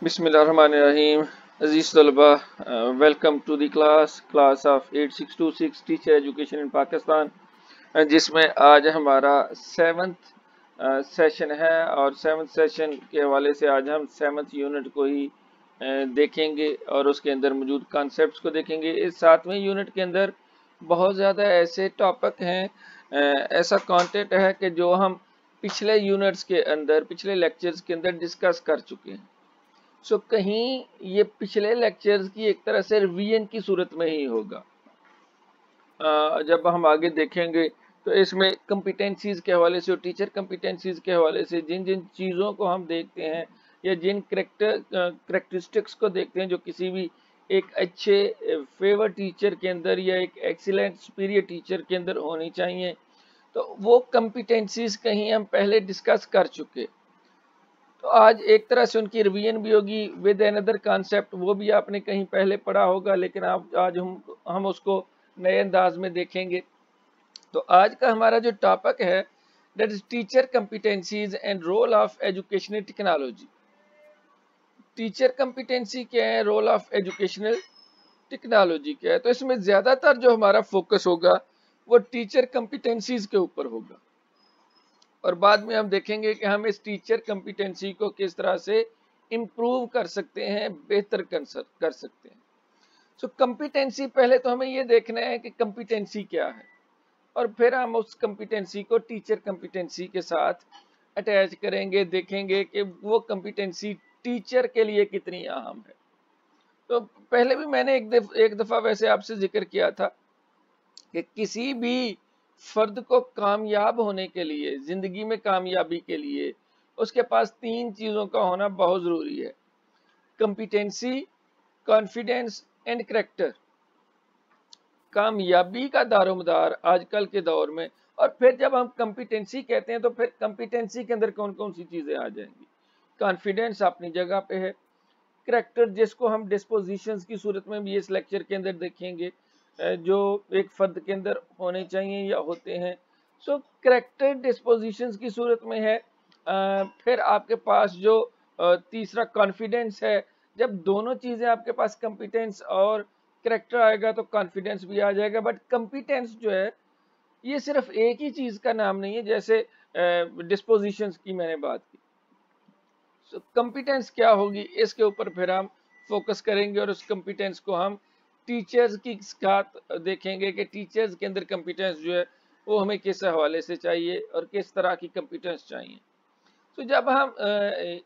बिस्मिल्लाहिर्रहमानिर्रहीम। अजीज तलबा, welcome to the class of 8626 teacher education in Pakistan, जिसमें आज हमारा 7th सेशन है और 7th सेशन के हवाले से आज हम 7th यूनिट को ही देखेंगे और उसके अंदर मौजूद कॉन्सेप्ट्स को देखेंगे। इस 7वें यूनिट के अंदर बहुत ज़्यादा ऐसे टॉपिक हैं, ऐसा कंटेंट है कि जो हम पिछले यूनिट्स के अंदर, पिछले लेक्चर्स के अंदर डिस्कस कर चुके हैं। सो कहीं ये पिछले लेक्चर्स की एक तरह से रिवीजन की सूरत में ही होगा। जब हम आगे देखेंगे तो इसमें कम्पिटेंसीज के हवाले से और टीचर कम्पिटेंसीज के हवाले से जिन जिन चीज़ों को हम देखते हैं या जिन करेक्टरिस्टिक्स को देखते हैं जो किसी भी एक अच्छे फेवर टीचर के अंदर या एक एक्सीलेंट सुपीरियर टीचर के अंदर होनी चाहिए, तो वो कम्पिटेंसीज कहीं हम पहले डिस्कस कर चुके। तो आज एक तरह से उनकी रिवीजन भी होगी विद अनदर कॉन्सेप्ट, वो भी आपने कहीं पहले पढ़ा होगा, लेकिन आज हम उसको नए अंदाज में देखेंगे। तो आज का हमारा जो टॉपिक है that is teacher competencies and role of educational technology. Teacher competency क्या है, रोल ऑफ एजुकेशनल टेक्नोलॉजी क्या है। तो इसमें ज्यादातर जो हमारा फोकस होगा वो टीचर कम्पिटेंसीज के ऊपर होगा और बाद में हम देखेंगे कि हम इस टीचर कम्पिटेंसी को किस तरह से इम्प्रूव कर सकते हैं, बेहतर कर सकते हैं। सो कम्पिटेंसी, पहले तो हमें ये देखना है कि कम्पिटेंसी क्या है और फिर हम उस कम्पिटेंसी को टीचर कम्पिटेंसी के साथ अटैच करेंगे, देखेंगे कि वो कम्पिटेंसी टीचर के लिए कितनी अहम है। तो पहले भी मैंने एक दफा वैसे आपसे जिक्र किया था कि किसी भी फर्द को कामयाब होने के लिए, जिंदगी में कामयाबी के लिए उसके पास 3 चीजों का होना बहुत जरूरी है: कॉम्पिटेंसी, कॉन्फिडेंस एंड करैक्टर। कामयाबी का दारोमदार आजकल के दौर में। और फिर जब हम कॉम्पिटेंसी कहते हैं तो फिर कॉम्पिटेंसी के अंदर कौन कौन सी चीजें आ जाएंगी। कॉन्फिडेंस अपनी जगह पे है, करैक्टर जिसको हम डिस्पोजिशंस की सूरत में भी इस लेक्चर के अंदर देखेंगे, जो एक फर्द के अंदर होने चाहिए या होते हैं। सो करैक्टर डिस्पोजिशंस की सूरत में है। फिर आपके पास जो तीसरा कॉन्फिडेंस है। जब दोनों चीजें आपके पास, कॉम्पिटेंस और करैक्टर आएगा तो कॉन्फिडेंस भी आ जाएगा। बट कॉम्पिटेंस जो है ये सिर्फ एक ही चीज का नाम नहीं है, जैसे डिस्पोजिशंस की मैंने बात की। कॉम्पिटेंस क्या होगी इसके ऊपर फिर हम फोकस करेंगे और उस कॉम्पिटेंस को हम टीचर्स की साथ देखेंगे कि टीचर्स के अंदर कॉम्पिटेंस जो है वो हमें किस हवाले से चाहिए और किस तरह की कॉम्पिटेंस चाहिए। तो जब हम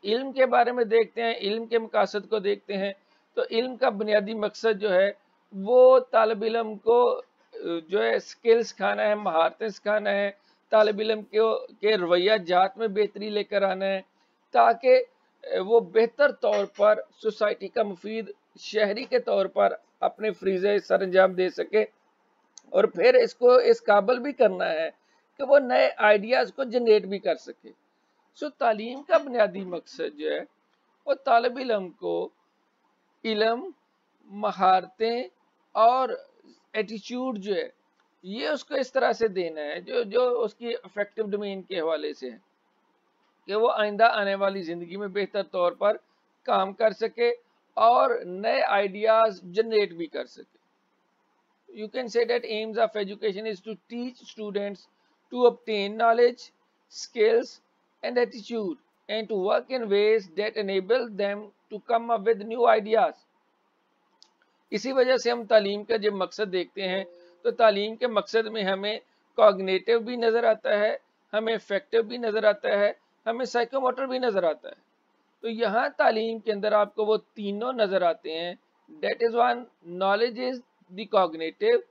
इल्म के बारे में देखते हैं, इल्म के मकासद को देखते हैं, तो इल्म का बुनियादी मकसद जो है वो तालिब इल्म को जो है स्किल्स सिखाना है, महारतें सिखाना है, तालिब इल्म के रवैया जात में बेहतरी लेकर आना है ताकि वो बेहतर तौर पर सोसाइटी का मुफीद शहरी के तौर पर अपने फरीज़े सर अंजाम दे सके। और फिर इसको इस काबिल भी करना है कि वो नए आइडियाज को जनरेट भी कर सके। सो तालीम का बुनियादी मकसद जो है वो तालिब इल्म को इल्म, महारतें और एटीट्यूड जो है ये उसको इस तरह से देना है जो जो उसकी अफेक्टिव डोमेन के हवाले से है कि वो आइंदा आने वाली जिंदगी में बेहतर तौर पर काम कर सके और नए आइडियाज जनरेट भी कर सके। You can say that aims of education is to teach students to obtain knowledge, skills and attitude and to work in ways that enable them to come up with new ideas। इसी वजह से हम तालीम का जब मकसद देखते हैं तो तालीम के मकसद में हमें कॉग्निटिव भी नजर आता है, हमें इफेक्टिव भी नजर आता है, हमें साइकोमोटर भी नजर आता है। तो यहाँ तालीम के अंदर आपको वो तीनों नजर आते हैं। That is one, knowledge is the cognitive,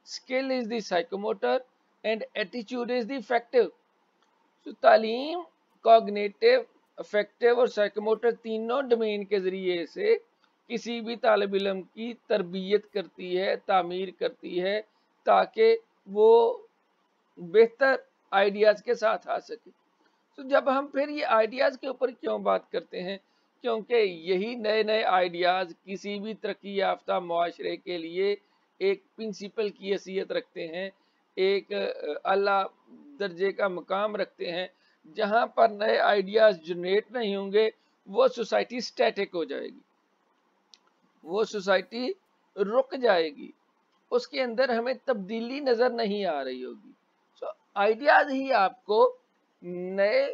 skill is the psychomotor and attitude is the effective. तो तालीम कॉग्निटिव, इफेक्टिव और साइकोमोटर तीनों डोमेन के जरिए से किसी भी तालिब इल्म की तरबियत करती है, तामीर करती है ताकि वो बेहतर आइडियाज के साथ आ सके। तो जब हम फिर ये आइडियाज के ऊपर क्यों बात करते हैं, क्योंकि यही नए नए आइडियाज किसी भी तरक्की याफ्ता मुआशरे के लिए एक प्रिंसिपल की हैसियत रखते हैं, एक आला दर्जे का मकाम रखते हैं। जहाँ पर नए आइडियाज जनरेट नहीं होंगे वो सोसाइटी स्टैटिक हो जाएगी, वो सोसाइटी रुक जाएगी, उसके अंदर हमें तब्दीली नजर नहीं आ रही होगी। सो आइडियाज ही आपको नए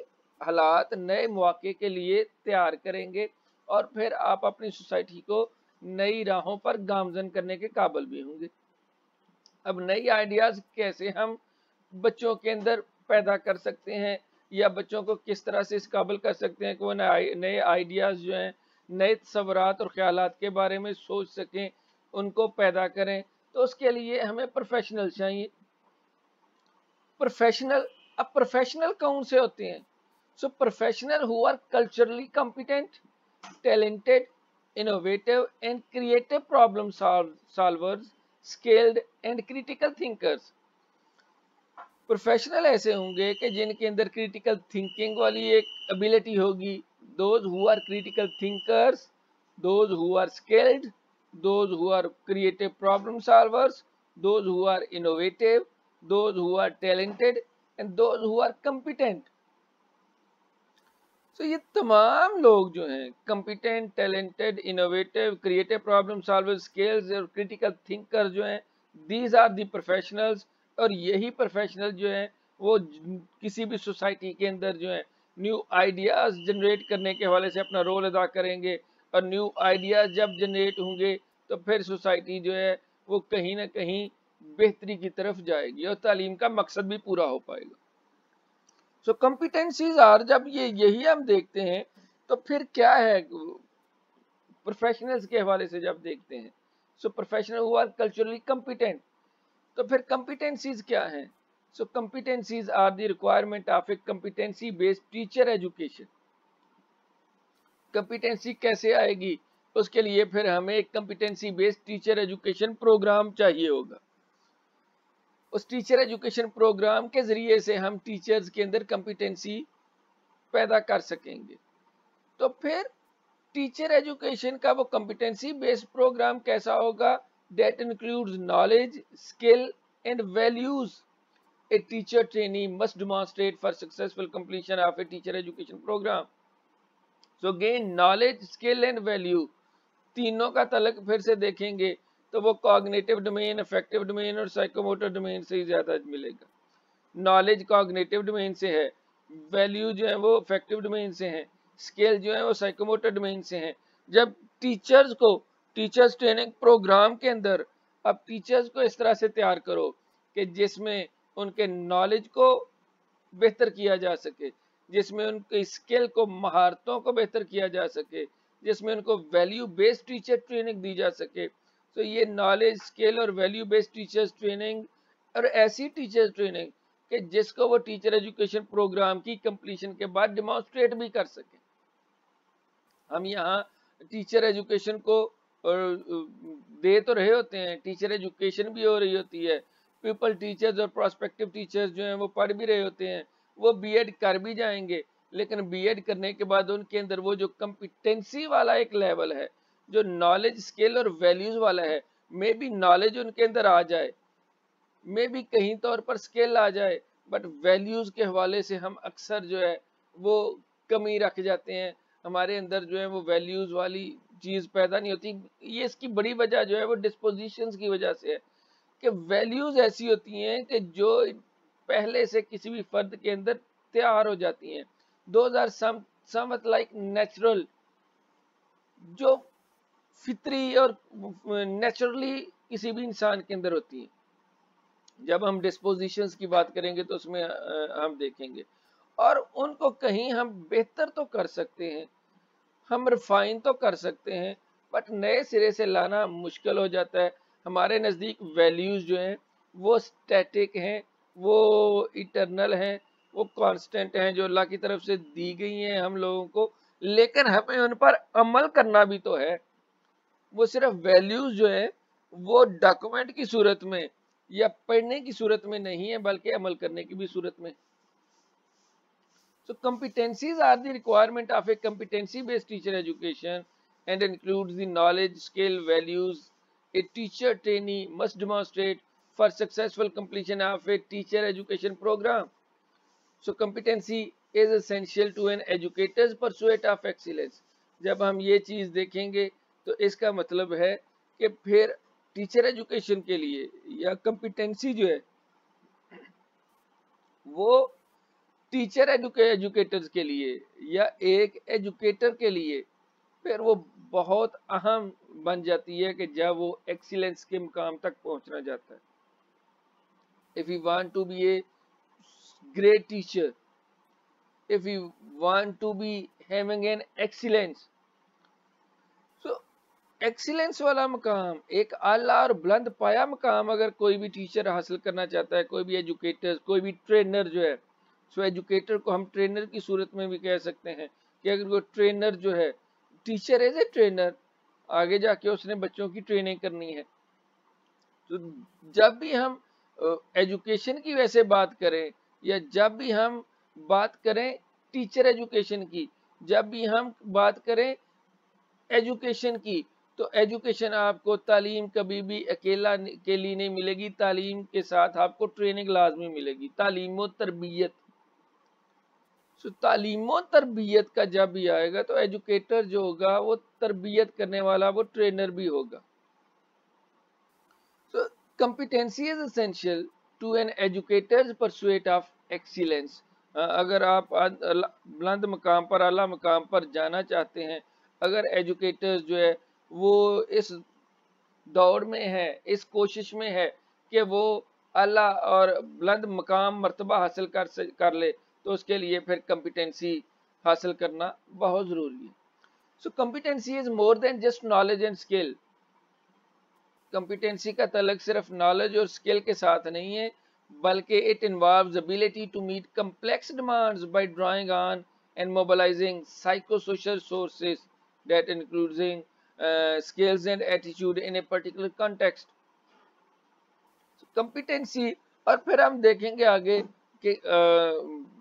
हालात, नए मौके के लिए तैयार करेंगे और फिर आप अपनी सोसाइटी को नई राहों पर गामजन करने के काबिल भी होंगे। अब नई आइडियाज कैसे हम बच्चों के अंदर पैदा कर सकते हैं, या बच्चों को किस तरह से इस काबिल कर सकते हैं कि वो नए आइडियाज जो हैं, नए तस्वुरात और ख्यालात के बारे में सोच सकें, उनको पैदा करें। तो उसके लिए हमें प्रोफेशनल चाहिए। प्रोफेशनल, अब प्रोफेशनल कौन से होते हैं? So professional who are culturally competent, talented, innovative and creative problem solvers, skilled and critical thinkers। Professional ऐसे होंगे कि जिनके अंदर क्रिटिकल थिंकिंग वाली एक एबिलिटी होगी। Those who are critical thinkers, those who are skilled, those who are creative problem solvers, those who are innovative, those who are talented and those who are competent. तो ये तमाम लोग जो हैं, competent, talented, innovative, creative problem solver, skills और critical thinker जो हैं, these are the professionals. और यही प्रोफेशनल जो हैं वो किसी भी सोसाइटी के अंदर जो है न्यू आइडियाज जनरेट करने के हवाले से अपना रोल अदा करेंगे। और न्यू आइडियाज जब जनरेट होंगे तो फिर सोसाइटी जो है वो कहीं ना कहीं बेहतरी की तरफ जाएगी और तालीम का मकसद भी पूरा हो पाएगा। सो कॉम्पिटेंसीज आर, जब यही हम देखते हैं तो फिर क्या है प्रोफेशनल्स के हवाले से जब देखते हैं। So professional who are culturally competent, तो फिर कॉम्पिटेंसीज क्या हैं? So competencies are the requirement of a competency based teacher education. Competency कैसे आएगी? उसके लिए फिर हमें एक competency based teacher education program चाहिए होगा। उस टीचर एजुकेशन प्रोग्राम के जरिए से हम टीचर्स के अंदर कॉम्पिटेंसी पैदा कर सकेंगे। तो फिर टीचर एजुकेशन का वो कॉम्पिटेंसी बेस्ड प्रोग्राम कैसा होगा? That includes knowledge, skill and values a teacher trainee must demonstrate for successful completion of a teacher education program। So gain knowledge, skill and value, तीनों का तलक फिर से देखेंगे तो वो कॉग्निटिव डोमेन, अफेक्टिव डोमेन और साइकोमोटर डोमेन से ही ज्यादा मिलेगा। नॉलेज कॉग्निटिव डोमेन से है, वैल्यू जो है वो अफेक्टिव डोमेन से है, स्किल जो है वो साइकोमोटर डोमेन से है। जब टीचर्स को टीचर्स ट्रेनिंग प्रोग्राम के अंदर अब टीचर्स को इस तरह से तैयार करो कि जिसमें उनके नॉलेज को बेहतर किया जा सके, जिसमें उनकी स्किल को, महारतों को बेहतर किया जा सके, जिसमें उनको वैल्यू बेस्ड टीचर ट्रेनिंग दी जा सके। तो ये नॉलेज, स्किल और वैल्यू बेस्ड टीचर्स ट्रेनिंग और ऐसी टीचर्स ट्रेनिंग कि जिसको वो टीचर एजुकेशन प्रोग्राम की कंप्लीशन के बाद डिमॉन्स्ट्रेट भी कर सके। हम यहाँ टीचर एजुकेशन को दे तो रहे होते हैं, टीचर एजुकेशन भी हो रही होती है, पीपल टीचर्स और प्रोस्पेक्टिव टीचर्स जो हैं वो पढ़ भी रहे होते हैं, वो बीएड कर भी जाएंगे, लेकिन बीएड करने के बाद उनके अंदर वो जो कॉम्पिटेंसी वाला एक लेवल है, जो नॉलेज, स्किल और वैल्यूज वाला है, मे बी नॉलेज उनके अंदर आ जाए, मे बी कहीं तौर पर स्किल आ जाए, बट वैल्यूज के हवाले से हम अक्सर जो है वो कमी रख जाते हैं। हमारे अंदर जो है वो वैल्यूज वाली चीज पैदा नहीं होती। ये इसकी बड़ी वजह जो है वो डिस्पोजिशंस की वजह से है कि वैल्यूज ऐसी होती हैं कि जो पहले से किसी भी फर्द के अंदर तैयार हो जाती हैं। Those are somewhat like natural, जो फितरी और नेचुरली किसी भी इंसान के अंदर होती हैं। जब हम डिस्पोजिशंस की बात करेंगे तो उसमें हम देखेंगे, और उनको कहीं हम बेहतर तो कर सकते हैं, हम रिफाइन तो कर सकते हैं, बट नए सिरे से लाना मुश्किल हो जाता है। हमारे नज़दीक वैल्यूज़ जो हैं वो स्टैटिक हैं, वो इटरनल हैं, वो कांस्टेंट हैं, जो अल्लाह की तरफ से दी गई हैं हम लोगों को, लेकिन हमें उन पर अमल करना भी तो है। वो सिर्फ वैल्यूज़ जो है वो डॉक्यूमेंट की सूरत में या पढ़ने की सूरत में नहीं है, बल्कि अमल करने की भी सूरत में। So competencies are the requirement of a competency-based teacher education and includes the knowledge, skill, values a teacher trainee must demonstrate for successful completion of a teacher education program. So competency is essential to an educators pursuit of excellence. जब हम ये चीज देखेंगे तो इसका मतलब है कि फिर टीचर एजुकेशन के लिए या कंपिटेंसी जो है वो टीचर एजुकेटर्स के लिए या एक एजुकेटर के लिए फिर वो बहुत अहम बन जाती है कि जब वो एक्सीलेंस के मुकाम तक पहुंचना चाहता है। If you want to be a great teacher, if you want to be having an excellence, so excellence वाला मकाम, एक आला और बुलंद पाया मकाम अगर कोई भी टीचर हासिल करना चाहता है, कोई भी एजुकेटर, कोई भी ट्रेनर जो है, सो एजुकेटर को हम ट्रेनर की सूरत में भी कह सकते हैं कि अगर वो ट्रेनर जो है, टीचर एज ए ट्रेनर, आगे जाके उसने बच्चों की ट्रेनिंग करनी है। तो जब भी हम एजुकेशन की वैसे बात करें या जब भी हम बात करें टीचर एजुकेशन की, जब भी हम बात करें एजुकेशन की, तो एजुकेशन आपको तालीम कभी भी अकेला के लिए नहीं मिलेगी, तालीम के साथ आपको ट्रेनिंग लाजमी मिलेगी, तालीम और तरबियत। सो तालीम और तरबियत का जब भी आएगा तो एजुकेटर जो होगा वो तरबियत करने वाला, वो ट्रेनर भी होगा। सो competency is essential to an educator's pursuit of excellence। अगर आप बुलंद मकाम पर, आला मकाम पर जाना चाहते हैं, अगर एजुकेटर्स जो है वो इस दौड़ में है, इस कोशिश में है कि वो आला और बुलंद मकाम मर्तबा हासिल कर ले, तो उसके लिए फिर कम्पिटेंसी हासिल करना बहुत ज़रूरी है। So competency is more than just knowledge and skill. Competency का तल्लुक सिर्फ नॉलेज और स्किल के साथ नहीं है, बल्कि it involves ability to meet complex demands by drawing on and mobilizing psychosocial sources that including skills and attitude in a particular context। Competency, और फिर हम देखेंगे आगे कि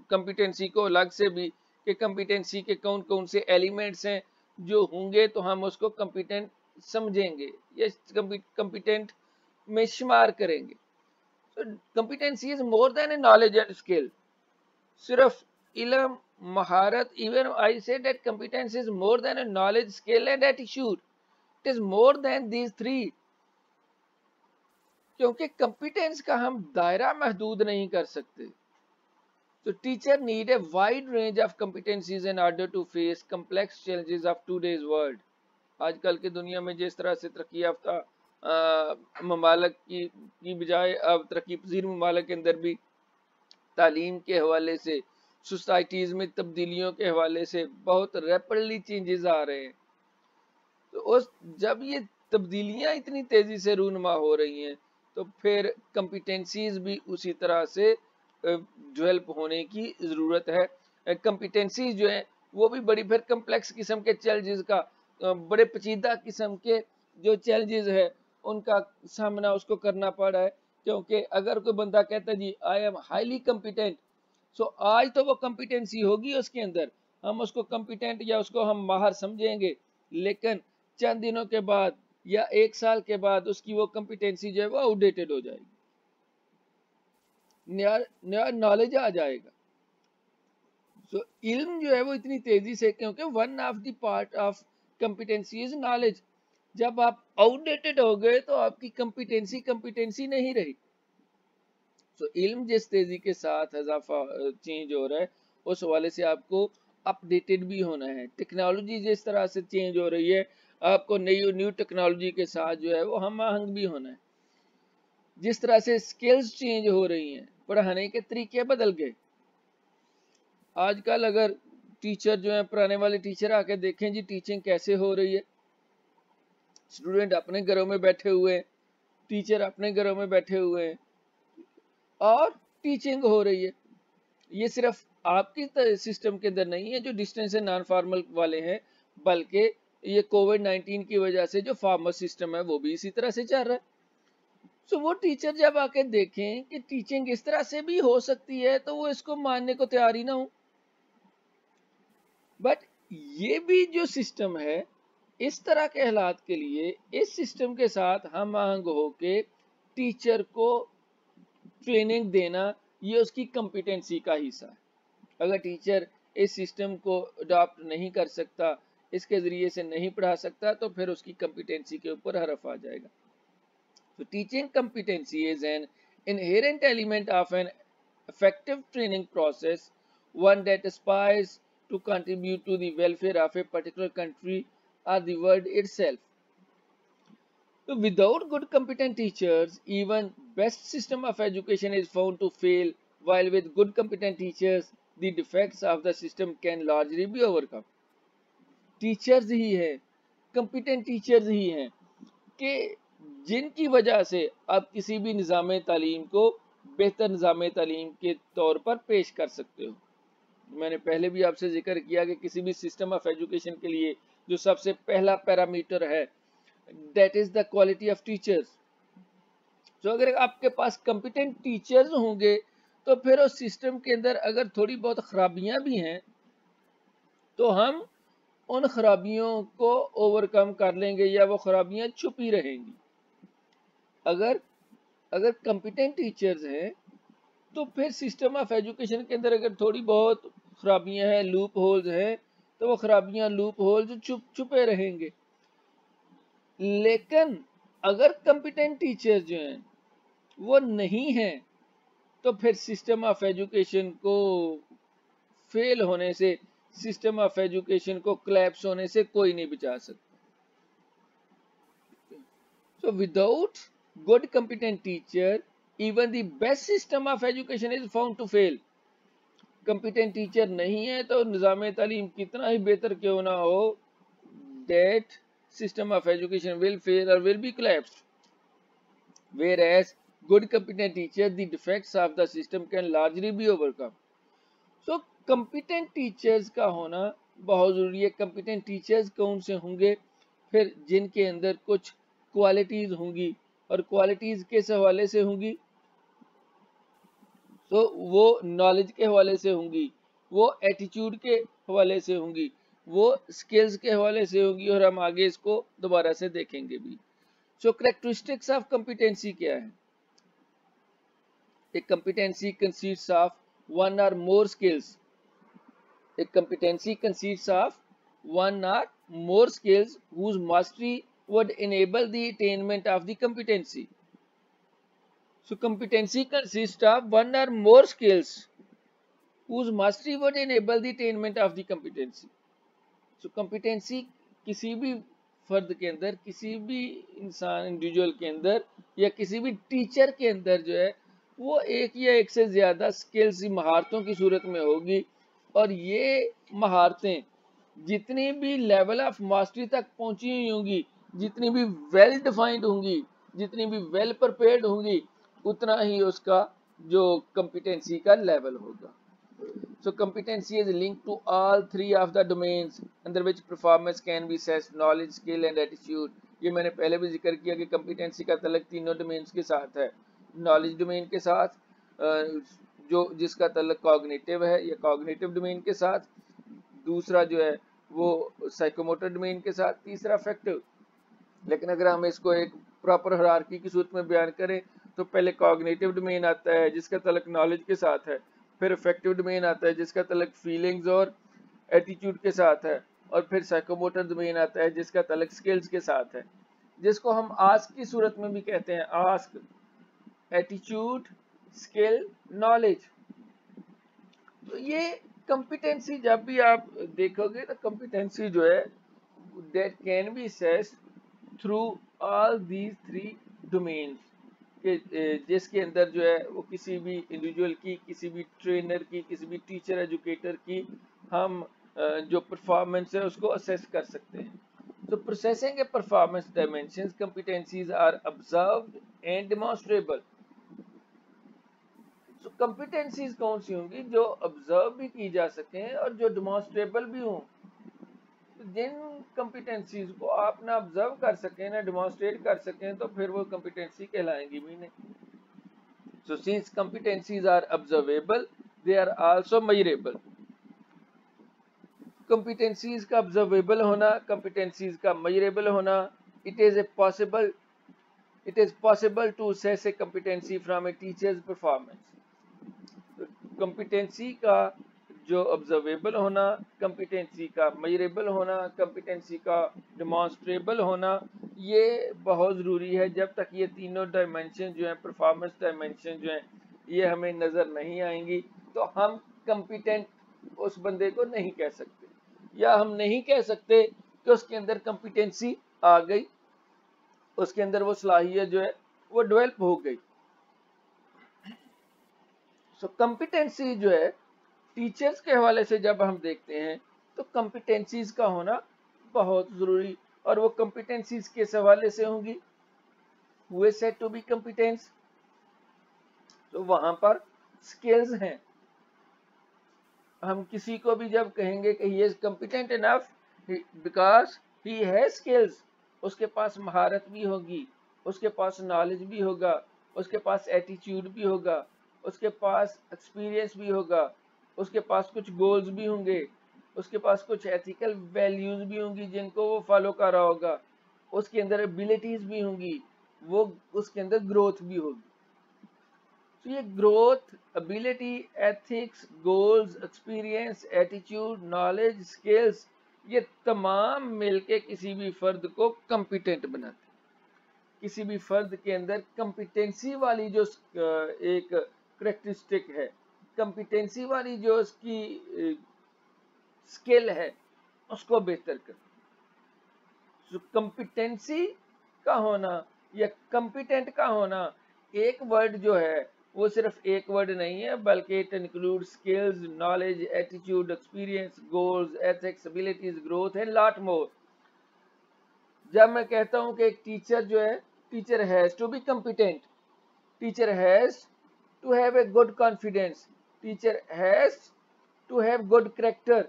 कम्पिटेंसी को अलग से भी कि कम्पिटेंसी के कौन कौन से एलिमेंट्स हैं जो होंगे तो हम उसको कम्पिटेंट समझेंगे या कम्पिटेंट में शुमार करेंगे। Competency is more than a knowledge and skill. सिर्फ इल्म, महारत, even I say that competency is more than a knowledge, skill and attitude. It is more than these three, क्योंकि कम्पिटेंस का हम दायरा महदूद नहीं कर सकते। तो teacher need a wide range of competencies in order to face complex challenges of today's world. आजकल की दुनिया में जिस तरह से तरक्की याफ्ता ममालिक की बजाय अब तरक्की पजीर ममालिक के अंदर भी तालीम के हवाले से, सोसाइटीज़ में तब्दीलियों के हवाले से बहुत रैपिडली चेंजेस आ रहे हैं। तो उस जब ये तब्दीलियां इतनी तेज़ी से रूनमा हो रही हैं तो फिर कम्पिटेंसीज भी उसी तरह से डेवलप होने की ज़रूरत है। कम्पिटेंसीज जो है वो भी बड़ी फिर कम्प्लेक्स किस्म के चैलेंजेस का, बड़े पेचीदा किस्म के जो चैलेंजेस है उनका सामना उसको करना पड़ रहा है। क्योंकि अगर कोई बंदा कहता है जी आई एम हाईली कम्पिटेंट, सो आज तो वो कम्पिटेंसी होगी उसके अंदर, हम उसको कम्पिटेंट या उसको हम माहिर समझेंगे, लेकिन चंद दिनों के बाद या एक साल के बाद उसकी वो कम्पिटेंसी जो है वो आउटडेटेड हो जाएगी, नया नॉलेज आ जाएगा। सो इल्म जो है वो इतनी तेजी से, क्योंकि one of the part of competency is knowledge. जब आप आउटडेटेड हो गए तो आपकी कम्पिटेंसी नहीं रही। सो इल्म जिस तेजी के साथ इजाफा चेंज हो रहा है उस हवाले से आपको अपडेटेड भी होना है। टेक्नोलॉजी जिस तरह से चेंज हो रही है आपको न्यू टेक्नोलॉजी के साथ जो है वो हम आहंग भी होना है। जिस तरह से स्किल्स चेंज हो रही हैं, पढ़ाने के तरीके बदल गए। आजकल अगर टीचर जो है, पुराने वाले टीचर आके देखें जी टीचिंग कैसे हो रही है, स्टूडेंट अपने घरों में बैठे हुए हैं, टीचर अपने घरों में बैठे हुए हैं और टीचिंग हो रही है। ये सिर्फ आपकी सिस्टम के अंदर नहीं है जो डिस्टेंस एंड नॉन फॉर्मल वाले हैं, बल्कि ये कोविड-19 की वजह से जो फॉर्मल सिस्टम है वो भी इसी तरह से चल रहा है। सो वो टीचर जब आके देखें कि टीचिंग इस तरह से भी हो सकती है तो वो इसको मानने को तैयार ही ना हो। बट ये भी जो सिस्टम है, इस तरह के हालात के लिए इस सिस्टम के साथ हम आहंग होके टीचर को ट्रेनिंग देना, ये उसकी कॉम्पिटेंसी का हिस्सा है। अगर टीचर इस सिस्टम को अडॉप्ट नहीं कर सकता, इसके ज़रिए से नहीं पढ़ा सकता, तो फिर उसकी कम्पिटेंसी के ऊपर हरफ आ जाएगा। तो teaching competency is an inherent element of an effective training process, one that aspires to contribute to the welfare of a particular country or the world itself. So without good competent teachers, even best system of education is found to fail, while with good competent teachers, the defects of the system can largely be overcome. Teachers ही है, competent teachers ही हैं कि जिनकी वजह से आप किसी भी निज़ाम तालीम को बेहतर निज़ाम तालीम के तौर पर पेश कर सकते हो। मैंने पहले भी आपसे जिक्र किया कि किसी भी सिस्टम ऑफ एजुकेशन के लिए जो सबसे पहला पैरामीटर है, that is the quality of teachers. तो अगर आपके पास कॉम्पिटेंट टीचर्स होंगे तो फिर उस सिस्टम के अंदर अगर थोड़ी बहुत खराबियां भी हैं तो हम उन खराबियों को ओवरकम कर लेंगे या वो खराबियां छुपी रहेंगी। अगर अगर कॉम्पिटेंट टीचर्स हैं तो फिर सिस्टम ऑफ एजुकेशन के अंदर अगर थोड़ी बहुत खराबियां हैं, लूप होल्स हैं, तो वो खराबियां, लूप होल्स छुपे रहेंगे। लेकिन अगर कॉम्पिटेंट टीचर्स जो हैं वो नहीं हैं तो फिर सिस्टम ऑफ एजुकेशन को फेल होने से, सिस्टम ऑफ एजुकेशन को कोलैप्स होने से कोई नहीं बचा सकता। So without good competent teacher, even the best system of education is found to fail. Competent teacher नहीं है तो निज़ाम तालीम कितना ही बेहतर क्यों ना हो, that system of education will fail or will be collapsed. Whereas good competent teacher, the defects of the system can largely be overcome. So competent teachers का होना बहुत जरूरी है। competent teachers कौन से होंगे? फिर जिनके अंदर कुछ क्वालिटीज होंगी, और क्वालिटीज किस हवाले से होंगी? तो वो नॉलेज के हवाले से होंगी, वो एटीट्यूड के हवाले से होंगी, वो स्किल्स के हवाले से होंगी, और हम आगे इसको दोबारा से देखेंगे भी। सो कैरेक्टरिस्टिक्स ऑफ कॉम्पिटेंसी क्या है? एक कॉम्पिटेंसी कंसिस्ट्स ऑफ वन और मोर स्किल्स। एक कॉम्पिटेंसी कंसिस्ट्स ऑफ वन और मोर skills whose mastery would enable the attainment of the competency. So competency consists of one or more skills whose mastery would enable the attainment of the competency. So competency किसी भी फर्द के अंदर, किसी भी इंसान, individual के अंदर, या किसी भी टीचर के अंदर जो है वो एक या एक से ज्यादा स्किल्स, महारतों की सूरत में होगी, और ये महारतें जितनी भी लेवल ऑफ मास्टरी तक पहुंची हुई होंगी, जितनी भी वेल डिफाइंड होंगी, जितनी भी वेल प्रिपेयर्ड होंगी, उतना ही उसका जो कॉम्पिटेंसी का लेवल होगा। So competency is linked to all three of the domains under which performance can be assessed: knowledge, skill and attitude. ये मैंने पहले भी जिक्र किया कि कॉम्पिटेंसी का तल्लुक तीनों डोमेन्स के साथ है। नॉलेज डोमेन के साथ, जो जिसका तल्लुक कॉग्निटिव है या कॉग्निटिव डोमेन के साथ, दूसरा जो है वो साइकोमोटर डोमेन के साथ, तीसरा अफेक्टिव। लेकिन अगर हम इसको एक प्रॉपर हायरार्की की सूरत में बयान करें तो पहले कॉग्निटिव डोमेन आता है जिसका तल्लुक नॉलेज के साथ है, फिर अफेक्टिव डोमेन आता है जिसका तल्लुक फीलिंग्स और एटीट्यूड के साथ है, और फिर साइकोमोटर डोमेन आता है जिसका तल्लुक स्किल्स के साथ है, जिसको हम आस्क की सूरत में भी कहते हैं। Ask, attitude, skill, knowledge. तो ये कॉम्पिटेंसी जब भी आप देखोगे तो कॉम्पिटेंसी जो है that can be assessed through all these three domains, जिसके अंदर जो है वो किसी भी इंडिविजुअल की, किसी भी ट्रेनर की, किसी भी टीचर एजुकेटर की हम जो परफॉर्मेंस है उसको असेस कर सकते हैं। तो processing a performance dimensions, competencies are observed and demonstrable. तो कॉम्पिटेंसीज कौन सी होंगी? जो ऑब्जर्व भी की जा सकें और जो डेमोंस्ट्रेबल भी हों। जिन कॉम्पिटेंसीज को आप ना ऑब्जर्व कर सकें, ना डेमोंस्ट्रेट कर सकें, तो फिर वो कॉम्पिटेंसी कहलाएंगी भी नहीं। So since competencies are observable, they are also measurable. Competencies का ऑब्जर्वेबल होना, कॉम्पिटेंसीज का मेजरेबल होना, it is possible to assess a competency from a teacher's performance. Competency का जो ऑब्जर्वेबल होना, कंपिटेंसी का मेजरेबल होना, कंपिटेंसी का डिमॉन्स्ट्रेबल होना, ये बहुत ज़रूरी है। जब तक ये तीनों डायमेंशन जो हैं, परफॉर्मेंस डायमेंशन जो हैं, ये हमें नज़र नहीं आएंगी तो हम कंपिटेंट उस बंदे को नहीं कह सकते, या हम नहीं कह सकते कि उसके अंदर कंपिटेंसी आ गई, उसके अंदर वो सलाहियत जो है वो डेवलप हो गई। सो कंपिटेंसी जो है टीचर्स के हवाले से जब हम देखते हैं तो कंपिटेंसीज का होना बहुत जरूरी, और वो कंपिटेंसीज किस हवाले से होंगी, हुए सेड टू बी कंपिटेंस, तो वहां पर स्किल्स हैं। हम किसी को भी जब कहेंगे कि he is competent enough because he has skills, उसके पास महारत भी होगी, उसके पास नॉलेज भी होगा, उसके पास एटीट्यूड भी होगा, उसके पास एक्सपीरियंस भी होगा, उसके पास कुछ गोल्स भी होंगे, उसके पास कुछ एथिकल वैल्यूज भी होंगी जिनको वो फॉलो कर रहा होगा, उसके अंदर एबिलिटीज भी होंगी, वो उसके अंदर ग्रोथ भी होगी। तो ये growth, ability, ethics, goals, experience, attitude, knowledge, skills, ये तमाम मिलके किसी भी फर्द को कंपिटेंट बनाते हैं। किसी भी फर्द के अंदर कंपिटेंसी वाली जो एक करेक्टरिस्टिक है, कंपिटेंसी वाली जो उसकी स्किल है, उसको बेहतर कर। तो कंपिटेंसी का होना या कंपिटेंट का होना, एक वर्ड जो है वो सिर्फ एक वर्ड नहीं है, बल्कि it include skills, knowledge, attitude, experience, goals, ethics, abilities, growth and lot more. जब मैं कहता हूं कि एक टीचर जो है, teacher has to be competent, teacher has to have a good confidence, teacher has to have good character,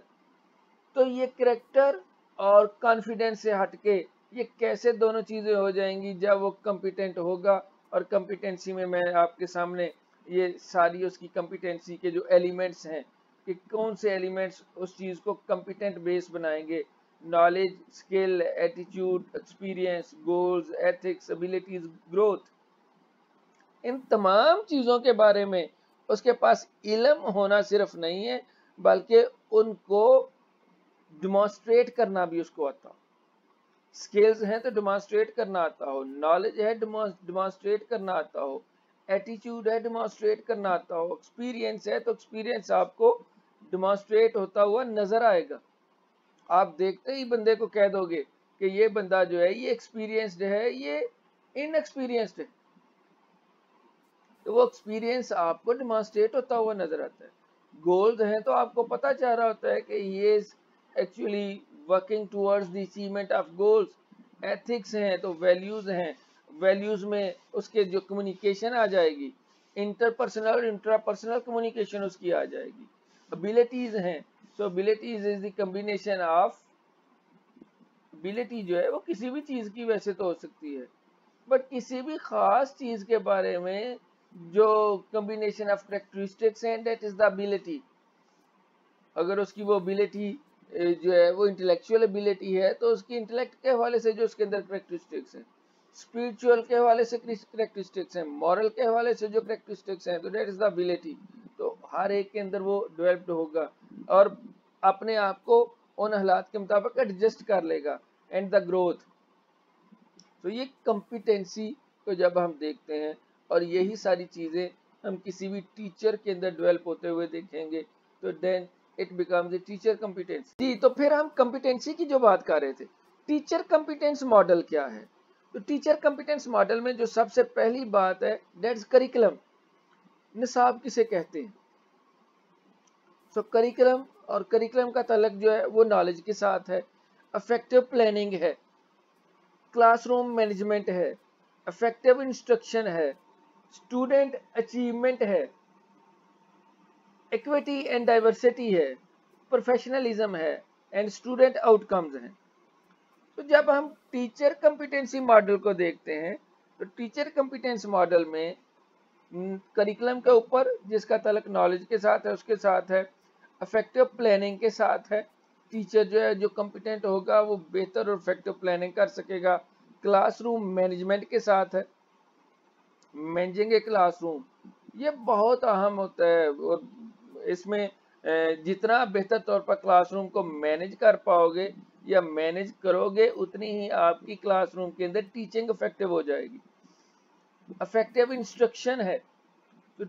तो ये कैरेक्टर और कॉन्फिडेंस से हटके ये कैसे दोनों चीजें हो जाएंगी, जब वो कंपिटेंट होगा। और कंपिटेंसी में मैं आपके सामने ये सारी उसकी कंपिटेंसी के जो एलिमेंट्स हैं कि कौन से एलिमेंट्स उस चीज को कंपिटेंट बेस बनाएंगे, knowledge, skill, attitude, experience, goals, ethics, abilities, growth, इन तमाम चीजों के बारे में उसके पास इल्म होना सिर्फ नहीं है, बल्कि उनको डिमॉन्स्ट्रेट करना भी उसको आता हो। स्किल्स हैं तो डिमॉन्स्ट्रेट करना आता हो, नॉलेज है डिमॉन्स्ट्रेट करना आता हो, एटीट्यूड है डिमॉन्स्ट्रेट करना आता हो, एक्सपीरियंस है तो एक्सपीरियंस आपको डिमॉन्स्ट्रेट होता हुआ नजर आएगा। आप देखते ही बंदे को कह दोगे कि ये बंदा जो है ये एक्सपीरियंस्ड है, ये इनएक्सपीरियंस्ड है, तो वो एक्सपीरियंस आपको डिमॉन्स्ट्रेट होता हुआ नजर आता है। गोल्स हैं तो आपको पता चल रहा होता है कि ये actually working towards the achievement of goals. Ethics हैं तो वैल्यूज हैं, वैल्यूज में उसके जो कम्युनिकेशन आ जाएगी, इंटरपर्सनल और इंट्रापर्सनल कम्युनिकेशन उसकी आ जाएगी। एबिलिटीज हैं तो abilities is the combination of, ability जो है वो किसी भी चीज की वैसे तो हो सकती है, बट किसी भी खास चीज के बारे में जो कॉम्बिनेशन ऑफ कैरेक्टरिस्टिक्स हैं, दैट इज द एबिलिटी। अगर उसकी वो एबिलिटी जो है वो इंटेलेक्चुअल एबिलिटी है तो उसकी इंटेलेक्ट के हवाले से जो उसके अंदर कैरेक्टरिस्टिक्स हैं, स्पिरिचुअल के हवाले से कैरेक्टरिस्टिक्स हैं, मॉरल के हवाले से जो कैरेक्टरिस्टिक्स हैं, तो दैट इज द एबिलिटी। तो हर एक के अंदर वो डेवलप्ड होगा और अपने आप को उन हालात के मुताबिक एडजस्ट कर लेगा। एंड द ग्रोथ, तो ये कंपिटेंसी को जब हम देखते हैं और यही सारी चीजें हम किसी भी टीचर के अंदर डेवलप होते हुए देखेंगे, तो then it becomes a teacher competency. जी, तो फिर हम कंपिटेंसी की जो बात कर रहे थे, टीचर कंपिटेंस मॉडल क्या है? तो टीचर कंपिटेंस मॉडल में जो सबसे पहली बात है, दैट्स करिकुलम। निसाब किसे कहते हैं? सो करिकुलम, और करिकुलम का तल्लुक जो है वो नॉलेज के साथ है, इफेक्टिव प्लानिंग है, क्लासरूम मैनेजमेंट है, इफेक्टिव इंस्ट्रक्शन है, स्टूडेंट अचीवमेंट है, इक्विटी एंड डाइवर्सिटी है, प्रोफेशनलिज्म है एंड स्टूडेंट आउटकम्स हैं। तो जब हम टीचर कंपिटेंसी मॉडल को देखते हैं तो टीचर कंपिटेंस मॉडल में करिकुलम के ऊपर जिसका तल्लुक नॉलेज के साथ है उसके साथ है, इफेक्टिव प्लानिंग के साथ है, टीचर जो है जो कंपिटेंट होगा वो बेहतर और इफेक्टिव प्लानिंग कर सकेगा, क्लासरूम मैनेजमेंट के साथ है, मैनेजिंग ए क्लासरूम, ये बहुत अहम होता है। और इसमें जितना बेहतर तौर पर क्लासरूम को मैनेज कर पाओगे या मैनेज करोगे, उतनी ही आपकी क्लासरूम के अंदर टीचिंग इफेक्टिव हो जाएगी। इफेक्टिव इंस्ट्रक्शन है तो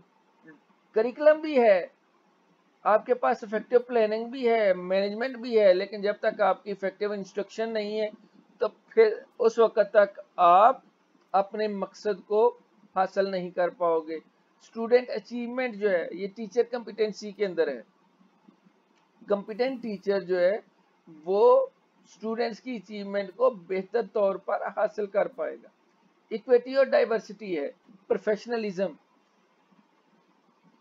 करिकुलम भी है, आपके पास इफेक्टिव प्लानिंग भी है, मैनेजमेंट भी है, लेकिन जब तक आपकी इफेक्टिव इंस्ट्रक्शन नहीं है तो फिर उस वक्त तक आप अपने मकसद को हासिल नहीं कर पाओगे। स्टूडेंट अचीवमेंट जो है ये टीचर कंपिटेंसी के अंदर है। कंपिटेंट टीचर जो है वो स्टूडेंट्स की अचीवमेंट को बेहतर तौर पर हासिल कर पाएगा। इक्विटी और डाइवर्सिटी है। Professionalism,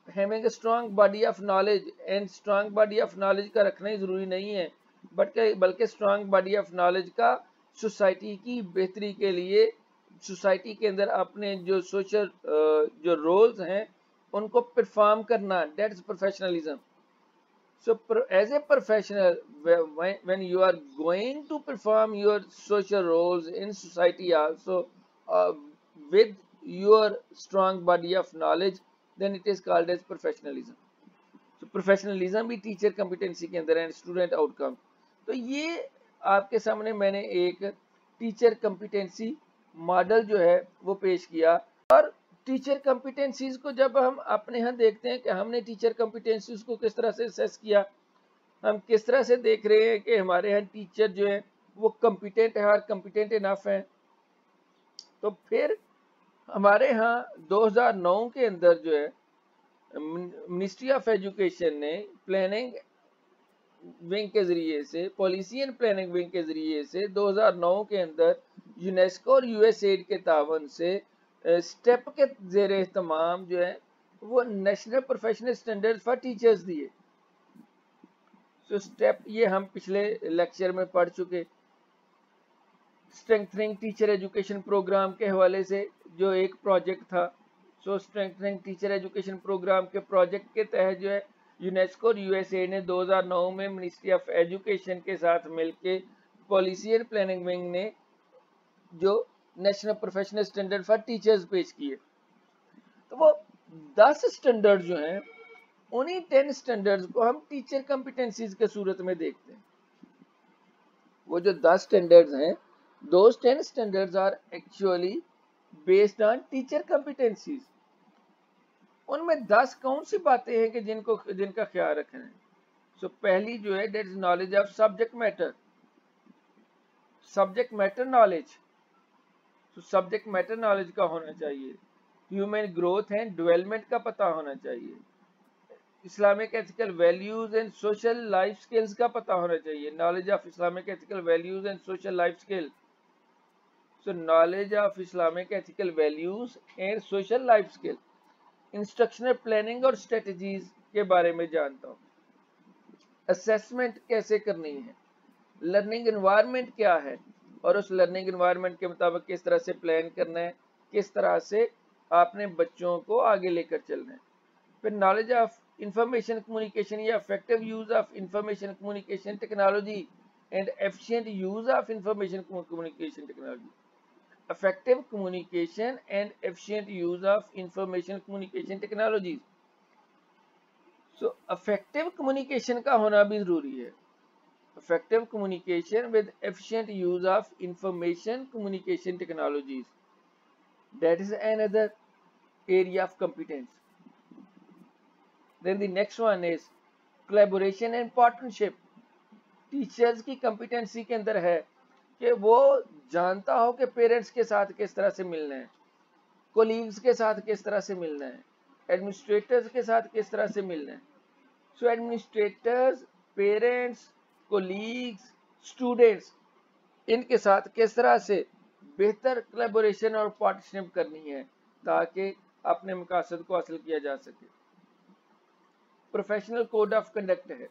having a strong body of knowledge, and strong body of knowledge का रखना ही जरूरी नहीं है, बल्कि स्ट्रांग बॉडी ऑफ नॉलेज का सोसाइटी की बेहतरी के लिए, सोसाइटी के अंदर अपने जो सोशल जो रोल्स हैं उनको परफॉर्म करना, that is professionalism. So as a professional, when you are going to perform your social roles in society also with your strong body of knowledge, then it is called as professionalism. So professionalism भी teacher competency के अंदर है, student outcome। तो ये आपके सामने मैंने एक टीचर competency मॉडल जो है वो पेश किया। और टीचर कॉम्पिटेंसीज को जब हम अपने यहाँ देखते हैं कि हमने टीचर कॉम्पिटेंसीज को किस तरह से असेस किया, हम किस तरह से देख रहे हैं कि हमारे यहाँ टीचर जो है वो कॉम्पिटेंट है और कॉम्पिटेंट इनफ है, तो फिर हमारे यहाँ 2009 के अंदर जो है मिनिस्ट्री ऑफ एजुकेशन ने प्लानिंग विंग के जरिए से, पॉलिसी एंड प्लानिंग विंग के जरिए से 2009 के अंदर यूनेस्को और यूएसएड के तावन से स्टेप के जेर एहतमाम जो है वो national professional standard for teachers दिए। सो स्टेप ये हम पिछले लेक्चर में पढ़ चुके। स्ट्रेंथनिंग टीचर एजुकेशन प्रोग्राम के हवाले से जो एक प्रोजेक्ट था, सो स्ट्रेंथनिंग टीचर एजुकेशन प्रोग्राम के प्रोजेक्ट के तहत जो है यूनेस्को और यूएसए ने 2009 में मिनिस्ट्री ऑफ एजुकेशन के साथ मिलकर पॉलिसी एंड प्लानिंग विंग ने जो national professional standard for teachers पेश किए। तो वो 10 स्टैंडर्ड जो हैं उन्हीं 10 स्टैंडर्ड्स को हम टीचर कॉम्पिटेंसीज के सूरत में देखते हैं। वो जो 10 स्टैंडर्ड्स हैं, those 10 standards are actually based on teacher competencies। उनमें 10 कौन सी बातें हैं कि जिनका ख्याल रखना है। सो पहली जो है that is knowledge of subject matter knowledge। तो सब्जेक्ट मैटर नॉलेज का होना चाहिए। ह्यूमन ग्रोथ एंड डेवलपमेंट का पता होना चाहिए। Islamic ethical values and social life skills का पता होना चाहिए। Knowledge of Islamic ethical values and social life skill. So knowledge of Islamic ethical values and social life skill. Instructional planning और strategies के बारे में जानता हूँ। असेसमेंट कैसे करनी है, लर्निंग एनवायरनमेंट क्या है और उस लर्निंग एनवायरनमेंट के मुताबिक किस तरह से प्लान करना है, किस तरह से आपने बच्चों को आगे लेकर चलना है। फिर नॉलेज ऑफ इंफॉर्मेशन कम्युनिकेशन या effective use of information communication technology and efficient use of information communication technology. Effective communication and efficient use of information communication technology. So effective communication का होना भी जरूरी है। Effective communication with efficient use of information communication technologies, that is another area of competence. Then the next one is collaboration and partnership। Teachers की competency के अंदर है कि वो जानता हो कि पेरेंट्स के साथ किस तरह से मिलना है, कोलीग्स के साथ किस तरह से मिलना है, एडमिनिस्ट्रेटर्स के साथ किस तरह से मिलना है। सो एडमिनिस्ट्रेटर्स, पेरेंट्स, कोलीग्स, स्टूडेंट्स, इनके साथ किस तरह से बेहतर कोलैबोरेशन और पार्टनरशिप करनी है ताकि अपने मकसद को हासिल किया जा सके। प्रोफेशनल कोड ऑफ कंडक्ट है।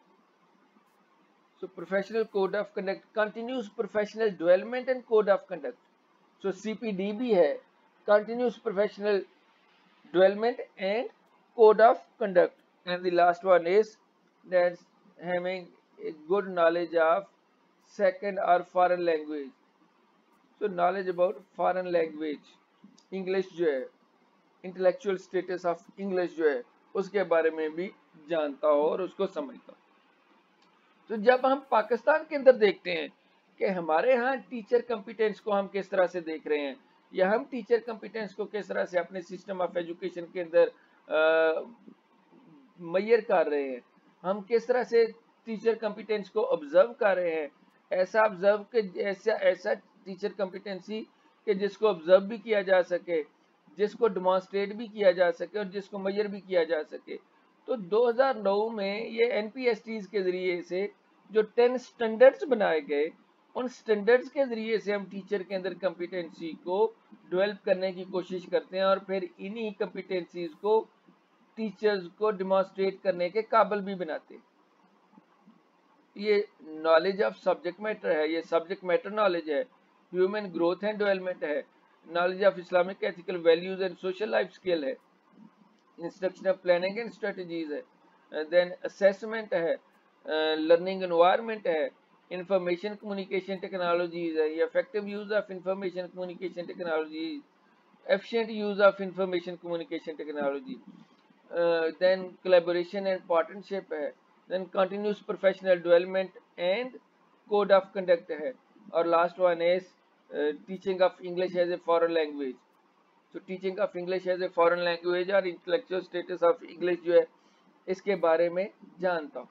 सो professional code of conduct, continuous professional development and code of conduct. So CPD है, continuous professional development and code of conduct. And the last one is that's having a good knowledge of second or foreign language। so knowledge about foreign language, English जो है, intellectual status of English जो है उसके बारे में भी जानता हो और उसको समझता हो। तो जब हम पाकिस्तान के अंदर देखते हैं कि हमारे यहाँ टीचर कॉम्पिटेंस को हम किस तरह से देख रहे हैं, या हम टीचर कॉम्पिटेंस को किस तरह से अपने सिस्टम ऑफ एजुकेशन के अंदर मेजर कर रहे हैं, हम किस तरह से टीचर कॉम्पिटेंस को ऑब्जर्व कर रहे हैं, ऐसा ऑब्जर्व के ऐसा टीचर कॉम्पिटेंसी कि जिसको ऑब्जर्व भी किया जा सके, जिसको डेमोन्स्ट्रेट भी किया जा सके और जिसको मेजर भी किया जा सके। तो 2009 में ये एनपीएसटीज के जरिए से जो 10 स्टैंडर्ड्स बनाए गए, उन स्टैंडर्ड्स के जरिए से हम टीचर के अंदर कॉम्पिटेंसी को डेवलप करने की कोशिश करते हैं और फिर इन्हीं कॉम्पिटेंसीज को टीचर्स को डेमोन्स्ट्रेट करने के काबिल भी बनाते हैं। ये नॉलेज ऑफ सब्जेक्ट मैटर है, ये सब्जेक्ट मैटर नॉलेज है, ह्यूमन ग्रोथ एंड डेवलपमेंट है, knowledge of Islamic ethical values and social life skill है, instruction of planning and strategies है, देन असेसमेंट है, लर्निंग एनवायरनमेंट है, इंफॉर्मेशन कम्युनिकेशन टेक्नोलॉजीज है, effective use of information communication technology, efficient use of information communication technology, then collaboration and partnership है, then continuous professional development and code of conduct है, और last one is teaching of English as a foreign language. So teaching of English as a foreign language और intellectual status of English जो है इसके बारे में जानता हूँ।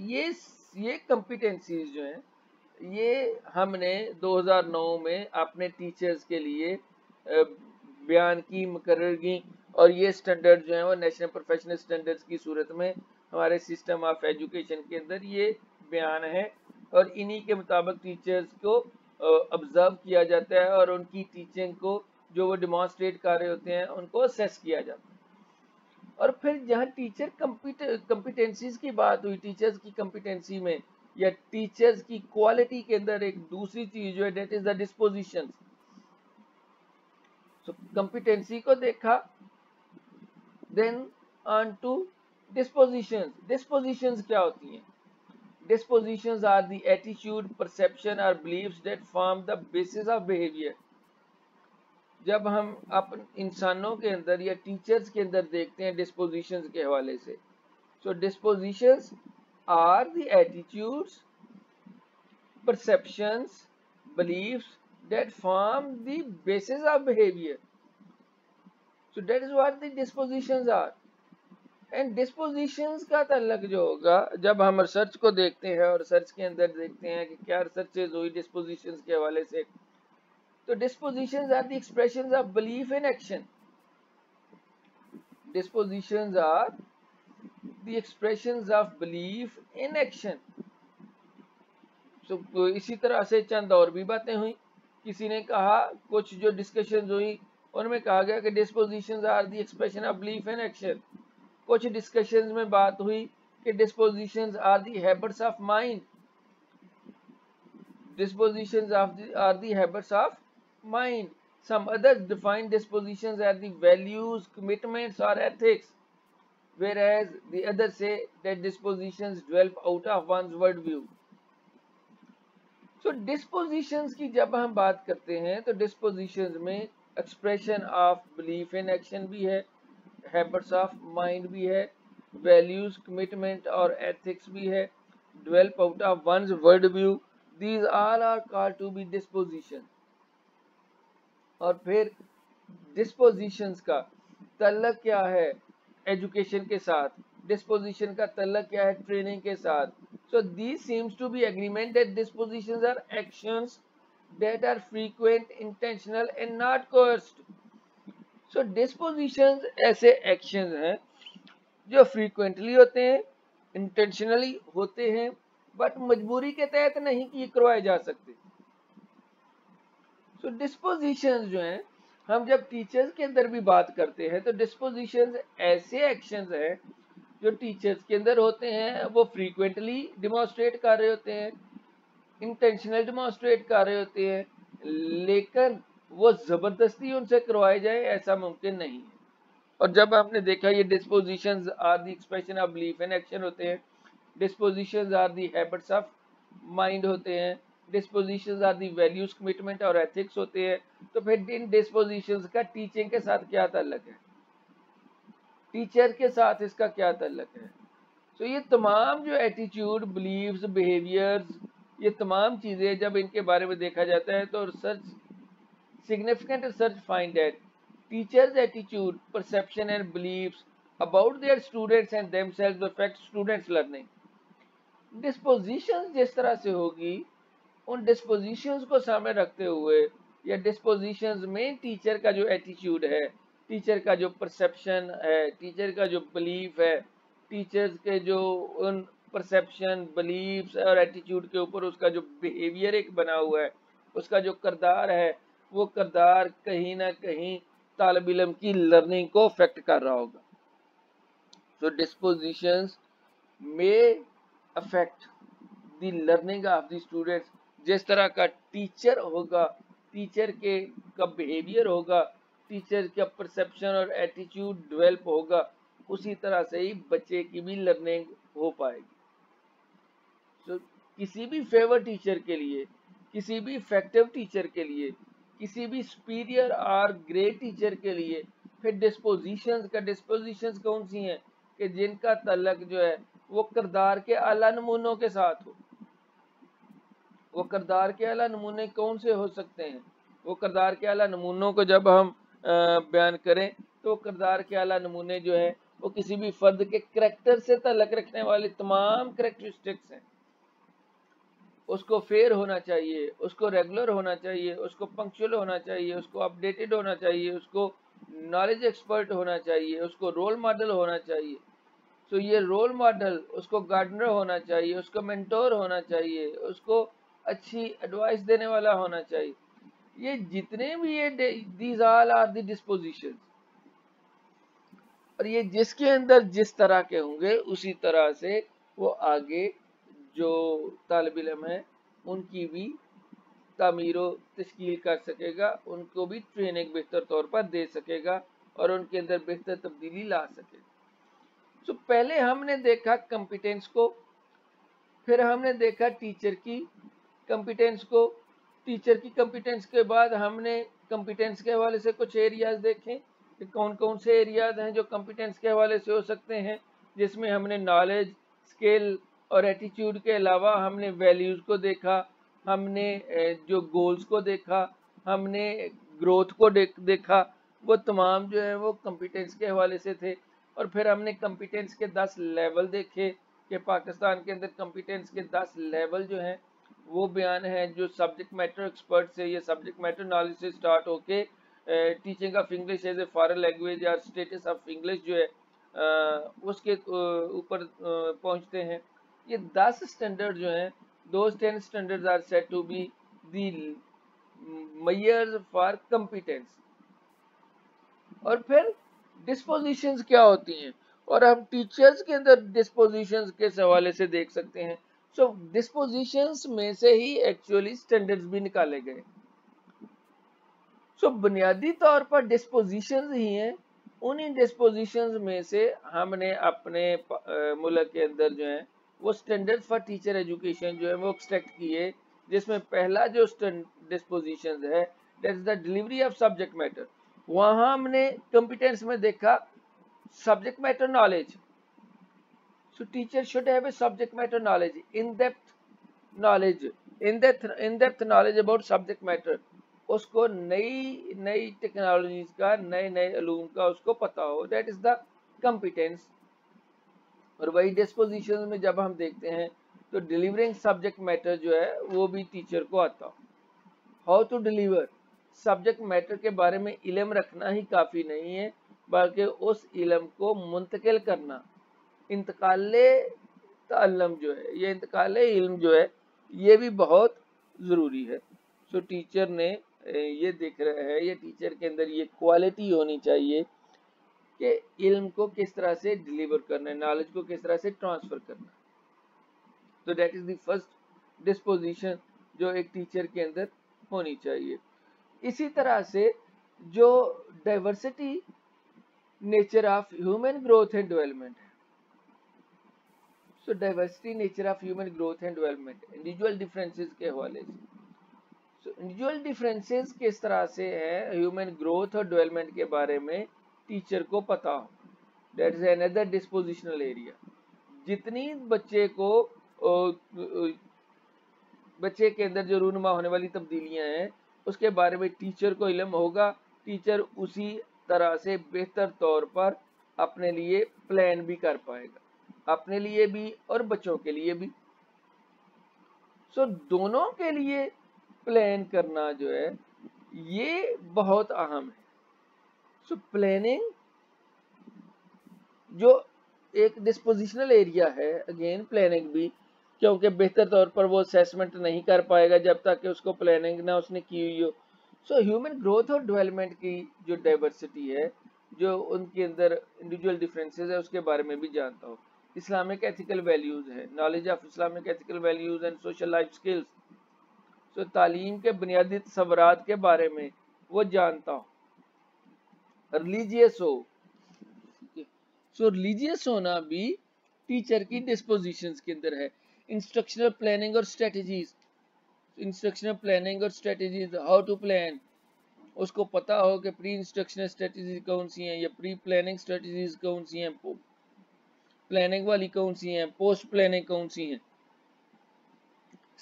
ये competencies जो हैं ये हमने 2009 में अपने टीचर्स के लिए बयान की, मुकर्रर की, और ये स्टैंडर्ड जो है वो नेशनल प्रोफेशनल स्टैंडर्ड्स की सूरत में हमारे सिस्टम ऑफ एजुकेशन के अंदर ये बयान है, और इन्हीं के मुताबिक टीचर्स को ऑब्जर्व किया जाता है और उनकी टीचिंग को जो वो डेमोन्स्ट्रेट कर रहे होते हैं उनको असेस किया जाता है। और फिर जहाँ टीचर कॉम्पिटेंसीज की बात हुई, टीचर्स की कॉम्पिटेंसी में या टीचर्स की क्वालिटी के अंदर एक दूसरी चीज जो है that is the dispositions. So competency को देखा, then on to dispositions. Dispositions क्या होती हैं? Dispositions are the attitude, perception और beliefs that form the basis of behaviour. जब हम अपन इंसानों के अंदर या टीचर्स के अंदर देखते हैं डिस्पोजिशंस के हवाले से, सो डिस्पोजिशंस are the attitudes, perceptions, beliefs that form the basis of behavior. So that is what the dispositions are. And dispositions का ताल्लुक जो होगा, जब हम रिसर्च को देखते हैं और रिसर्च के अंदर देखते हैं कि क्या रिसर्चेज हुई dispositions के हवाले से, तो dispositions are the expressions of belief in action. Dispositions are the expressions of belief in action. So, इसी तरह से चंद और भी बातें हुई। किसी ने कहा, कुछ जो डिस्कशंस हुई उनमें कहा गया कि dispositions are the expression of belief in action. कुछ डिस्कशंस में बात हुई कि dispositions are the habits of mind. Dispositions are the habits of mind. Some others define dispositions as the values, commitments or ethics, whereas the others say that dispositions develop out of one's worldview. So dispositions की जब हम बात करते हैं तो dispositions में expression of belief in action भी है, habits of mind भी है, values, commitment और ethics भी है, develop out of one's worldview. These all are called to be dispositions. और फिर डिस्पोजिशंस का तल्लक क्या है एजुकेशन के साथ, डिस्पोजिशन का तल्लक क्या है ट्रेनिंग के साथ। So this seems to be agreement that dispositions are actions that are frequent, intentional and not coerced. So dispositions ऐसे एक्शंस हैं जो फ्रीक्वेंटली होते हैं, इंटेंशनली होते हैं, बट मजबूरी के तहत नहीं कि करवाए जा सकते। सो डिस्पोजिशंस जो हैं, हम जब टीचर्स के अंदर भी बात करते हैं तो डिस्पोजिशंस ऐसे एक्शंस हैं जो टीचर्स के अंदर होते हैं, वो फ्रीक्वेंटली डिमॉन्स्ट्रेट कर रहे होते हैं, इंटेंशनल डिमॉन्स्ट्रेट कर रहे होते हैं, लेकिन वो जबरदस्ती उनसे करवाए जाए ऐसा मुमकिन नहीं है। और जब आपने देखा ये dispositions are the expression of belief and action होते हैं, dispositions are the habits of mind होते हैं, dispositions are the values, commitment और एथिक्स होते हैं, तो फिर इन डिस्पोजिशंस का टीचिंग के साथ क्या ताल्लुक है? टीचर के साथ इसका क्या ताल्लुक है। तो ये तमाम जो एटीट्यूड, बिलीव्स, बिहेवियर्स, ये तमाम चीज़ें जब इनके बारे में देखा जाता है तो research, significant research find that teachers' attitude, perception and beliefs about their students and themselves affect students' learning. डिस्पोजिशंस जिस तरह से होगी, उन डिस्पोजिशंस को सामने रखते हुए या डिस्पोजिशंस में टीचर का जो एटीट्यूड है, टीचर का जो परसेप्शन है, टीचर का जो बिलीफ है, टीचर्स के जो उन परसेप्शन, बिलीफ्स और एटीट्यूड के ऊपर उसका जो बिहेवियर एक बना हुआ है, उसका जो किरदार है, वो किरदार कहीं ना कहीं तालिब इल्म की लर्निंग को अफेक्ट कर रहा होगा। तो डिस्पोजिशंस में affect the learning of the students. जिस तरह का टीचर होगा, टीचर के का बिहेवियर होगा, टीचर का परसेप्शन और एटीट्यूड डेवलप होगा, उसी तरह से ही बच्चे की भी लर्निंग हो पाएगी। तो किसी भी फेवर टीचर के लिए, किसी भी इफेक्टिव टीचर के लिए, किसी भी सुपीरियर और ग्रेट टीचर के लिए फिर डिस्पोजिशंस कौन सी हैं कि जिनका तल्लक जो है वो किरदार के आला नमूनों के साथ हो। वो किरदार के आला नमूने कौन से हो सकते हैं? वो किरदार के आला नमूनों को जब हम बयान करें तो किरदार के आला नमूने जो है वो किसी भी फर्द के करैक्टर से तल्लक रखने वाले तमाम करैक्टरिस्टिक्स हैं। उसको फेयर होना चाहिए, उसको रेगुलर होना चाहिए, उसको पंक्चुअल होना चाहिए, उसको अपडेटेड होना चाहिए, उसको नॉलेज एक्सपर्ट होना चाहिए, उसको रोल मॉडल होना चाहिए। तो ये रोल मॉडल, उसको गार्डनर होना चाहिए, उसको मेंटोर होना चाहिए, उसको अच्छी एडवाइस देने वाला होना चाहिए। ये जितने भी ये दीज ऑल आर द डिस्पोजिशंस, और ये जिसके अंदर जिस तरह के होंगे उसी तरह से वो आगे जो तालिब इल्म है उनकी भी तामीर व तश्कील कर सकेगा, उनको भी ट्रेनिंग बेहतर तौर पर दे सकेगा और उनके अंदर बेहतर तब्दीली ला सकेगा। तो पहले हमने देखा कंपिटेंस को, फिर हमने देखा टीचर की कंपिटेंस को। टीचर की कंपिटेंस के बाद हमने कंपिटेंस के हवाले से कुछ एरियाज देखे कि कौन कौन से एरियाज हैं जो कंपिटेंस के हवाले से हो सकते हैं, जिसमें हमने नॉलेज, स्किल और एटीट्यूड के अलावा हमने वैल्यूज़ को देखा, हमने जो गोल्स को देखा, हमने ग्रोथ को देखा। वो तमाम जो है वो कंपिटेंस के हवाले से थे। और फिर हमने कंपिटेंस के 10 लेवल देखे कि पाकिस्तान के अंदर कंपिटेंस के 10 लेवल जो हैं वो बयान है, जो सब्जेक्ट मैटर एक्सपर्ट से या सब्जेक्ट मैटर नॉलेज से स्टार्ट होके teaching of English as a foreign language या स्टेटस ऑफ इंग्लिश जो है उसके ऊपर पहुंचते हैं। ये 10 स्टैंडर्ड जो हैं, those 10 standards are said to be the measures for competence। और फिर डिस्पोजिशंस क्या होती हैं, और हम टीचर्स के अंदर डिस्पोजिशंस के हवाले से देख सकते हैं। सो डिस्पोजिशंस में से ही एक्चुअली स्टैंडर्ड्स भी निकाले गए। सो बुनियादी तौर पर डिस्पोजिशंस ही हैं। उन्हीं डिस्पोजिशंस में से हमने अपने मुल्क के अंदर जो है वो स्टैंडर्ड फॉर टीचर एजुकेशन जो है वो एक्सट्रैक्ट किए, जिसमें पहला जो डिस्पोजिशंस है that is the delivery of subject matter. वहां हमने कंपिटेंस में देखा subject matter knowledge. So teacher should have a subject matter knowledge, in depth knowledge, in depth knowledge about subject matter. उसको नई नई टेक्नोलॉजीज का, नए नए अलूम का उसको पता हो, दैट इज द कंपिटेंस। और वही डिस्पोजिशन में जब हम देखते हैं तो डिलीवरिंग सब्जेक्ट मैटर जो है वो भी टीचर को आता हो। How to deliver subject matter के बारे में इल्म रखना ही काफ़ी नहीं है, बल्कि उस इल्म को मुंतकिल करना, इंतकाले ताल्लुम जो है, ये इंतकाले इल्म जो है ये भी बहुत ज़रूरी है। सो टीचर ने ये देख रहा है, ये टीचर के अंदर ये क्वालिटी होनी चाहिए कि इल्म को किस तरह से डिलीवर करना है, नॉलेज को किस तरह से ट्रांसफ़र करना है। तो that is the first disposition जो एक टीचर के अंदर होनी चाहिए। इसी तरह से जो diversity nature of human growth and development है। So diversity nature of human growth and development individual differences के हवाले से। सो इंडिविजुअल डिफरेंसेस किस तरह से है ह्यूमन ग्रोथ और डेवलपमेंट के बारे में टीचर को पता हो। That is another dispositional area. जितनी बच्चे के अंदर जो रूनुमा होने वाली तब्दीलियां हैं उसके बारे में टीचर को इल्म होगा, टीचर उसी तरह से बेहतर तौर पर अपने लिए प्लान भी कर पाएगा, अपने लिए भी और बच्चों के लिए भी। सो दोनों के लिए प्लान करना जो है ये बहुत अहम है। सो प्लानिंग जो एक डिस्पोजिशनल एरिया है, अगेन प्लानिंग भी, क्योंकि बेहतर तौर पर वो असेसमेंट नहीं कर पाएगा जब तक कि उसको प्लानिंग ना उसने की हुई हो। सो ह्यूमन ग्रोथ और डेवलपमेंट की जो डाइवर्सिटी है, जो उनके अंदर इंडिविजुअल डिफरेंसेस है, उसके बारे में भी जानता हो। इस्लामिक एथिकल वैल्यूज है, knowledge of Islamic ethical values and social life skills. So तालीम के बुनियादी तस्वुरात के बारे में वो जानता हो। रिलीजियस हो, सो रिलीजियस होना भी टीचर की डिस्पोजिशंस के अंदर है। इंस्ट्रक्शनल प्लानिंग और स्ट्रेटजीज, इंस्ट्रक्शनल प्लानिंग और स्ट्रेटजीज, हाउ टू प्लान, उसको पता हो कि प्री इंस्ट्रक्शनल स्ट्रेटजीज कौन सी हैं या प्री प्लानिंग स्ट्रेटजीज कौन सी हैं, प्लानिंग वाली कौन सी हैं, पोस्ट प्लानिंग कौन सी हैं।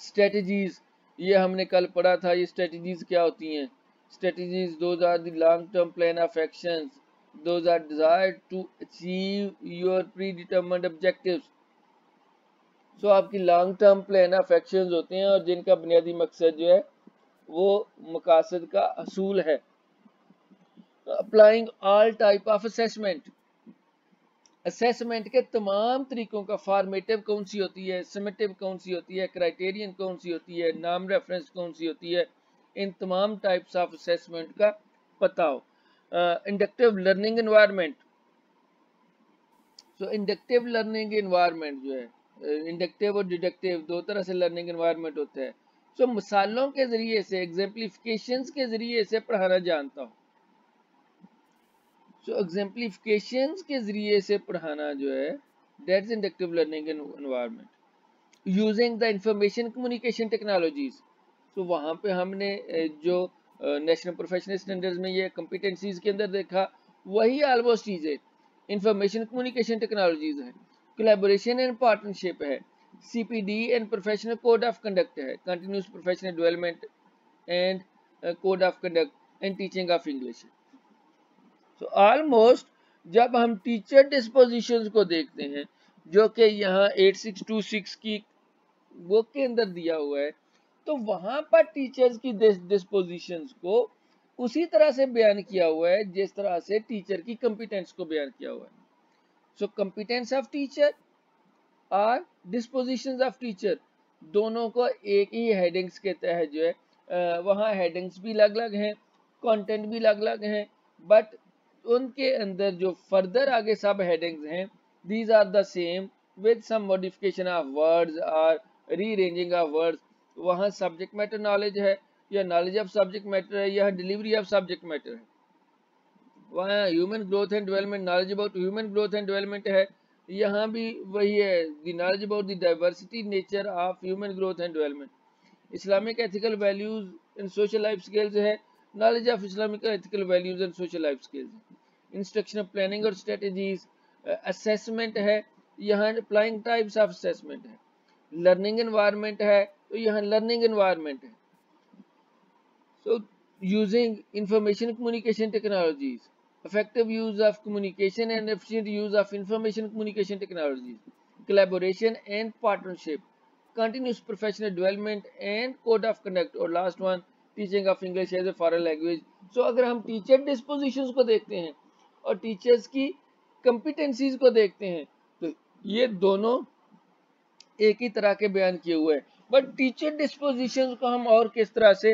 स्ट्रेटजीज, ये हमने कल पढ़ा था, ये स्ट्रेटजीज क्या होती हैं। Strategies those are the long term plan of actions, those are desired to achieve your predetermined objectives। so आपकी long term plan of actions होते हैं और जिनका बुनियादी मकसद जो है वो मकासद का असूल है। Applying all type of assessment, assessment के तमाम तरीकों का, फॉर्मेटिव कौन सी होती है, समेटिव कौन सी होती है, क्राइटेरियन कौन सी होती है, नाम रेफरेंस कौन सी होती है, इन तमाम टाइप्स ऑफ असेसमेंट का पता हो। इंडक्टिव लर्निंग एनवायरनमेंट, सो इंडक्टिव लर्निंग एनवायरनमेंट जो है, इंडक्टिव और डिडक्टिव दो तरह से लर्निंग एनवायरनमेंट होता है। सो मिसालों के जरिए से, एग्जाम्पलिफिकेशंस के जरिए से पढ़ाना जानता हो। सो एग्जाम्पलिफिकेशंस के जरिए से पढ़ाना जो है, that's inductive learning environment. Using the information communication technologies, तो वहाँ पे हमने जो नेशनल प्रोफेशनल स्टैंडर्ड्स में ये कॉम्पिटेंसीज के अंदर देखा, वही ऑलमोस्ट चीज़ें इंफॉर्मेशन कम्युनिकेशन टेक्नोलॉजीज है। कोलैबोरेशन एंड पार्टनरशिप है, CPD and professional code of conduct है, continuous professional development and code of conduct and teaching of English. तो ऑलमोस्ट जब हम टीचर डिस्पोजिशंस को देखते हैं जो कि यहाँ 8626 की बुक के अंदर दिया हुआ है, तो वहां पर टीचर्स की डिस्पोजिशंस को उसी तरह से बयान किया हुआ है जिस तरह से टीचर की कंपिटेंस को बयान किया हुआ है। सो कंपिटेंस ऑफ टीचर और डिस्पोजिशंस ऑफ टीचर, दोनों को एक ही हेडिंग्स के तहत जो है वहाँ हेडिंग्स भी अलग अलग हैं, कंटेंट भी अलग अलग हैं, बट उनके अंदर जो फर्दर आगे सब हेडिंग्स हैं, these are the same with some modification of words और रीअरेंजिंग ऑफ वर्ड्स। वहाँ सब्जेक्ट मैटर नॉलेज है या नॉलेज ऑफ सब्जेक्ट मैटर है या डिलीवरी ऑफ सब्जेक्ट मैटर है। वहाँ human growth and development, knowledge about human growth and development है, यहाँ भी वही है, the knowledge about the diversity nature of human growth and development. Islamic ethical values and social life skills है, knowledge of Islamic ethical values and social life skills. Instructional planning और strategies, assessment है, यहाँ applying types of assessment है। Learning environment है, तो यहाँ learning environment है। So using information communication technologies, effective use of communication and efficient use of information communication technologies, collaboration and partnership, continuous professional development and code of conduct, और last one teaching of English as a foreign language। so अगर हम teacher डिस्पोजिशंस को देखते हैं और teachers की कंपिटेंसीज को देखते हैं तो ये दोनों एक ही तरह के बयान किए हुए हैं, बट टीचर डिस्पोजिशंस को हम और किस तरह से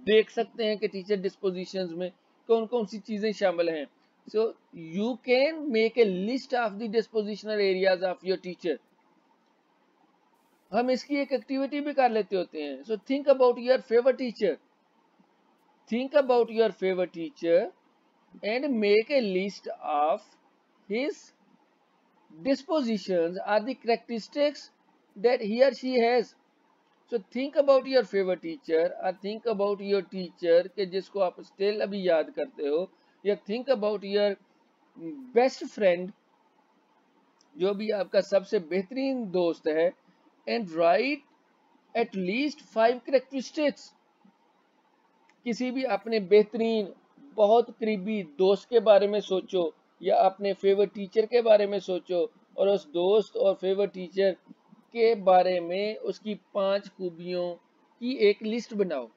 देख सकते हैं कि टीचर डिस्पोजिशंस में कौन कौन सी चीजें शामिल हैं। So you can make a list of the dispositional areas of your teacher. हम इसकी एक एक्टिविटी भी कर लेते होते हैं। So think about your favourite teacher, think about your favourite teacher and make a list of his dispositions are the characteristics that he or she has। so think about your favorite teacher or think about your teacher के जिसको आप still अभी याद करते हो, या think about your best friend, जो भी आपका सबसे बेहतरीन दोस्त है, and right at least 5 characteristics. किसी भी अपने बेहतरीन बहुत करीबी दोस्त के बारे में सोचो या अपने फेवरेट टीचर के बारे में सोचो, और उस दोस्त और फेवरेट टीचर के बारे में उसकी 5 खूबियों की एक लिस्ट बनाओ।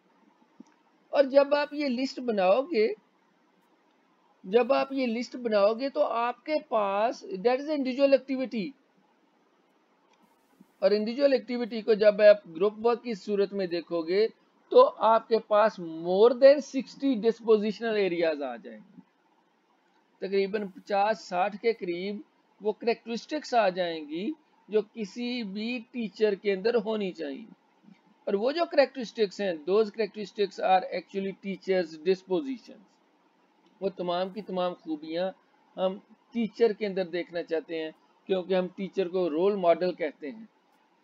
और जब आप ये लिस्ट बनाओगे तो आपके पास दैट इज इंडिविजुअल एक्टिविटी, और इंडिविजुअल एक्टिविटी को जब आप ग्रुप वर्क की सूरत में देखोगे तो आपके पास मोर देन 60 डिस्पोजिशनल एरियाज आ जाएंगे। तकरीबन 50-60 के करीब वो कैरेक्टरिस्टिक्स आ जाएंगी जो किसी भी टीचर के अंदर होनी चाहिए। और वो जो कैरेक्टरिस्टिक्स हैं, those characteristics are actually teachers dispositions. वो तमाम की तमाम खूबियां हम टीचर के अंदर देखना चाहते हैं, क्योंकि हम टीचर को रोल मॉडल कहते हैं,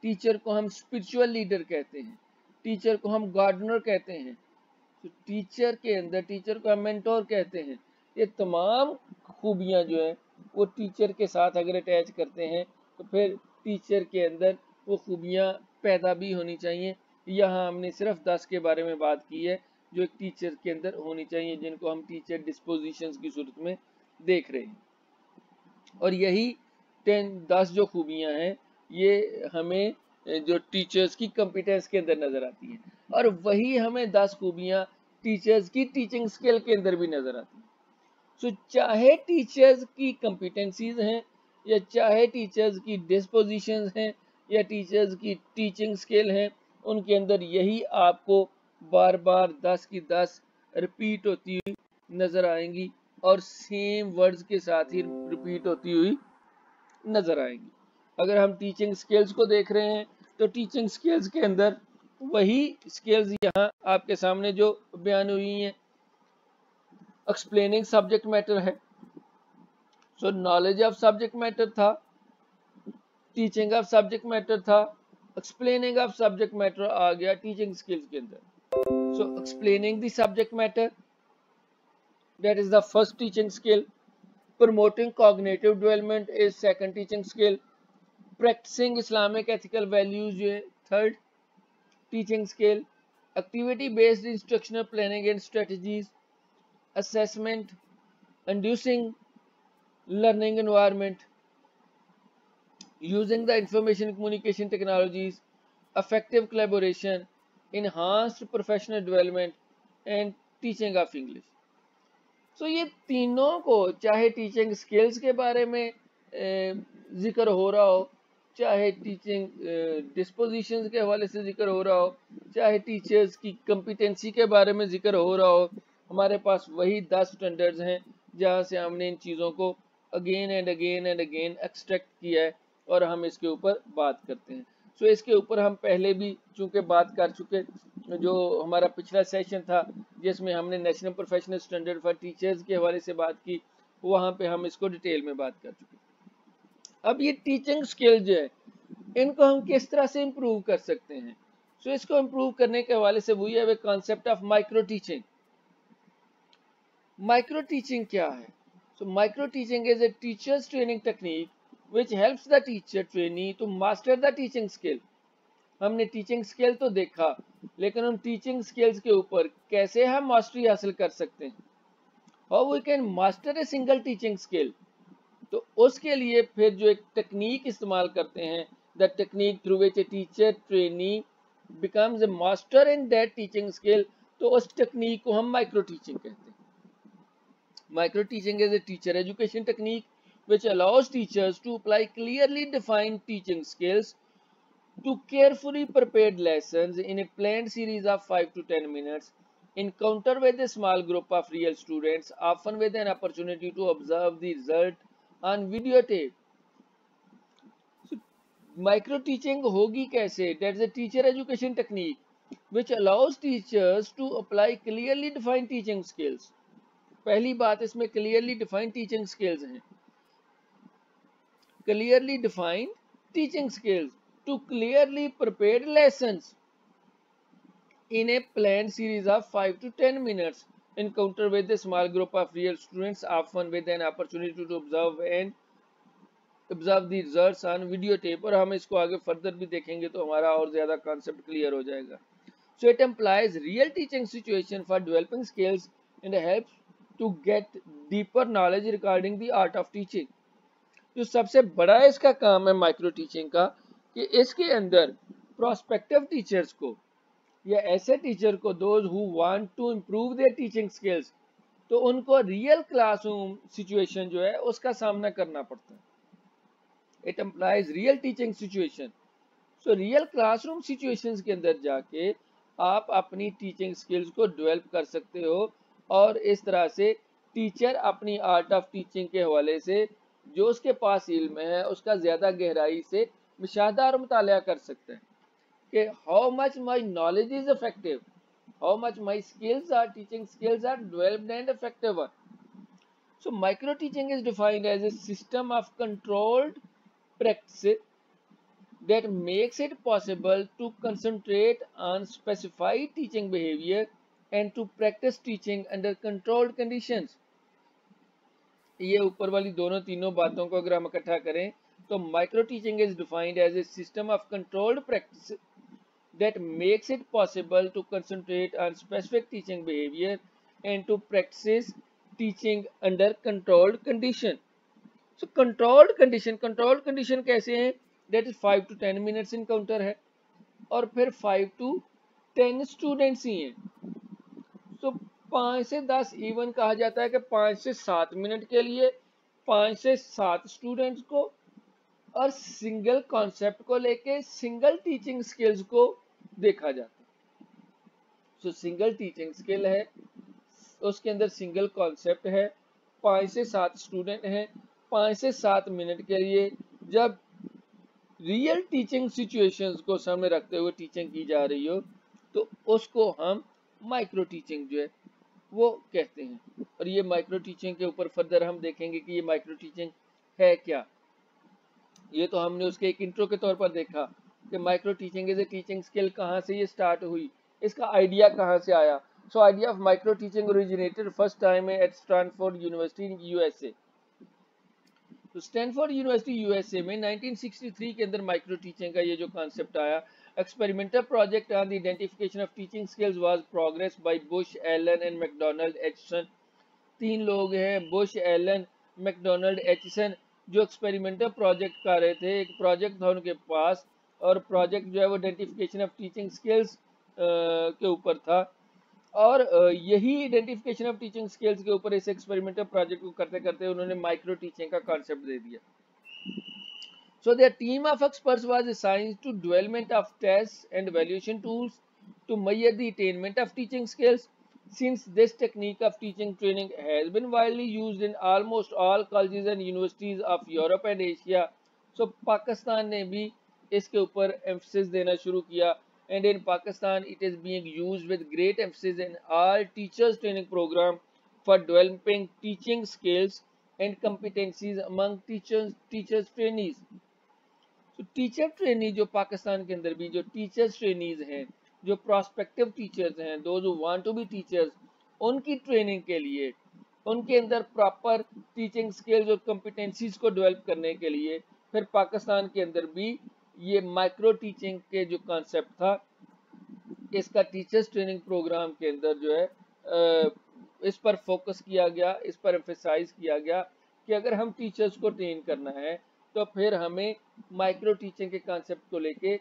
टीचर को हम स्पिरिचुअल लीडर कहते हैं, टीचर को हम गार्डनर कहते हैं, तो टीचर के अंदर टीचर को हम मेंटोर कहते हैं। ये तमाम खूबियां जो है वो टीचर के साथ अगर अटैच करते हैं तो फिर टीचर के अंदर वो खूबियां पैदा भी होनी चाहिए। यहाँ हमने सिर्फ 10 के बारे में बात की है जो एक टीचर के अंदर होनी चाहिए, जिनको हम टीचर डिस्पोजिशंस की सूरत में देख रहे हैं। और यही 10 जो खूबियां हैं ये हमें जो टीचर्स की कॉम्पिटेंस के अंदर नजर आती है, और वही हमें 10 खूबियां टीचर्स की टीचिंग स्किल के अंदर भी नजर आती है। सो चाहे टीचर्स की कॉम्पिटेंसीज हैं, या चाहे टीचर्स की डिस्पोजिशंस हैं, या टीचर्स की टीचिंग स्किल हैं, उनके अंदर यही आपको बार बार 10 की 10 रिपीट होती हुई नजर आएंगी, और सेम वर्ड्स के साथ ही रिपीट होती हुई नजर आएंगी। अगर हम टीचिंग स्किल्स को देख रहे हैं तो टीचिंग स्किल्स के अंदर वही स्किल्स यहाँ आपके सामने जो बयान हुई हैं। एक्सप्लेनिंग सब्जेक्ट मैटर है, so knowledge of subject matter था, टीचिंग ऑफ सब्जेक्ट मैटर था, एक्सप्लेनिंग ऑफ सब्जेक्ट मैटर आ गया टीचिंग स्किल्स के अंदर। So explaining the subject matter, that is the first teaching skill. Promoting cognitive development is second teaching skill. Practising Islamic ethical values जो है third teaching skill. Activity based instructional planning and strategies, assessment, inducing learning environment, using the information communication technologies, effective collaboration, enhanced professional development and teaching of English. So ये तीनों को, चाहे teaching skills के बारे में जिक्र हो रहा हो, चाहे टीचिंग डिस्पोजिशंस के हवाले से जिक्र हो रहा हो, चाहे टीचर्स की कॉम्पिटेंसी के बारे में जिक्र हो रहा हो, हमारे पास वही 10 स्टैंडर्ड्स हैं जहाँ से हमने इन चीज़ों को again and again and again extract किया है और हम इसके ऊपर बात करते हैं। सो इसके ऊपर हम पहले भी चूंकि बात कर चुके, जो हमारा पिछला सेशन था जिसमें हमने national professional standard for teachers के हवाले से बात की, वहाँ पे हम इसको डिटेल में बात कर चुके। अब ये टीचिंग स्किल जो है इनको हम किस तरह से इम्प्रूव कर सकते हैं। सो इसको इम्प्रूव करने के हवाले से वही है concept of micro teaching. Micro teaching क्या है? So micro teaching is a teachers training technique which helps the teacher trainee to master the teaching skill। हमने टीचिंग स्किल तो देखा, लेकिन उन टीचिंग स्किल्स के ऊपर कैसे हम मास्टरी हासिल कर सकते हैं, how we can master a single teaching skill. तो उसके लिए फिर जो एक टेक्निक इस्तेमाल करते हैं, the technique through which a teacher trainee becomes a master in that teaching skill, तो उस टेक्निक को हम माइक्रो टीचिंग कहते हैं। Micro teaching is a teacher education technique which allows teachers to apply clearly defined teaching skills to carefully prepared lessons in a planned series of 5 to 10 minutes, encounter with a small group of real students, often with an opportunity to observe the result on videotape। So, micro teaching होगी कैसे? That's a teacher education technique which allows teachers to apply clearly defined teaching skills। पहली बात इसमें clearly defined teaching skills हैं। Clearly defined teaching skills to clearly prepared lessons in a planned series of 5 to 10 minutes, encounter with a small group of real students, often with an opportunity to observe the results on videotape। और हम इसको आगे further भी देखेंगे तो हमारा और ज्यादा कॉन्सेप्ट क्लियर हो जाएगा। So it implies real teaching situation for developing skills and helps to get deeper knowledge regarding the art of teaching। जो सबसे बड़ा इसका काम है माइक्रो टीचिंग का, कि इसके अंदर प्रोस्पेक्टिव टीचर्स को या ऐसे टीचर को, those who want to improve their teaching skills, तो उनको रियल क्लासरूम सिचुएशन जो है उसका सामना करना पड़ता है। It employs real teaching situation. So real classroom situations के अंदर जाके आप अपनी टीचिंग स्किल्स को डेवलप कर सकते हो, और इस तरह से टीचर अपनी आर्ट ऑफ टीचिंग के हवाले से जो उसके पास इल्म है उसका ज्यादा गहराई से मुशाहदा और मुतालिया कर सकते हैं कि how much my knowledge is effective, how much my skills are, teaching skills are developed and effective. So micro teaching is defined as a system of controlled practice that makes it possible to concentrate on specified teaching behavior and to practice teaching under controlled conditions। ये ऊपर वाली दोनों तीनों बातों को अगर हम इकट्ठा करें तो micro teaching is defined as a system of controlled practice that makes it possible to concentrate on specific teaching behavior and to practice teaching under controlled condition। So controlled condition कैसे हैं? That is 5 to 10 minutes encounter है, और फिर 5 to 10 students ही हैं। So 5 से 10 even कहा जाता है कि 5 से 7 मिनट के लिए 5 से 7 स्टूडेंट्स को, और सिंगल कॉन्सेप्ट को लेके सिंगल टीचिंग स्किल्स को देखा जाता है। सो सिंगल टीचिंग स्किल है, उसके अंदर सिंगल कॉन्सेप्ट है, 5 से 7 स्टूडेंट हैं, 5 से 7 मिनट के लिए जब रियल टीचिंग सिचुएशंस को सामने रखते हुए टीचिंग की जा रही हो तो उसको हम माइक्रो टीचिंग जो है वो कहते हैं। और ये माइक्रो टीचिंग के ऊपर फर्दर हम देखेंगे कि ये माइक्रो टीचिंग है क्या। ये तो हमने उसके एक इंट्रो के तौर पर देखा कि micro teaching is a teaching skill कहाँ से ये स्टार्ट हुई, इसका आइडिया कहाँ से आया। So idea of micro teaching originated first time at Stanford University in USA. तो स्टैनफोर्ड यूनिवर्सिटी यूएसए में 1963 के अंदर माइक्रो टीचिंग का ये जो कॉन्सेप्ट आया। Experimental project on the identification of teaching skills was progress by Bush, Allen and McDonald Acheson. 3 लोग हैं, बुश, एलन, मैकडोनाल्ड एचसन, जो एक्सपेरिमेंटल प्रोजेक्ट कर रहे थे। एक प्रोजेक्ट था उनके पास, और प्रोजेक्ट जो है वो आइडेंटिफिकेशन ऑफ टीचिंग स्किल्स के ऊपर था, और यही आइडेंटिफिकेशन ऑफ टीचिंग स्किल्स के ऊपर इस एक्सपेरिमेंटल प्रोजेक्ट को करते करते उन्होंने माइक्रो टीचिंग का कॉन्सेप्ट दे दिया। So their team of experts was assigned to development of tests and evaluation tools to measure the attainment of teaching skills. Since this technique of teaching training has been widely used in almost all colleges and universities of Europe and Asia, so Pakistan ने भी इसके ऊपर emphasis देना शुरू किया, and in Pakistan it is being used with great emphasis in all teachers training program for developing teaching skills and competencies among teachers trainees। तो teacher trainee जो पाकिस्तान के अंदर भी जो टीचर्स ट्रेनीज हैं, जो प्रोस्पेक्टिव टीचर्स हैं, those who want to be teachers, उनकी ट्रेनिंग के लिए, उनके अंदर प्रॉपर टीचिंग स्किल्स और कॉम्पिटेंसीज को डेवलप करने के लिए फिर पाकिस्तान के अंदर भी ये माइक्रो टीचिंग के जो कॉन्सेप्ट था, इसका टीचर्स ट्रेनिंग प्रोग्राम के अंदर जो है इस पर फोकस किया गया, इस पर एम्फेसाइज किया गया कि अगर हम टीचर्स को ट्रेन करना है तो फिर हमें माइक्रो टीचिंग के कॉन्सेप्ट को लेके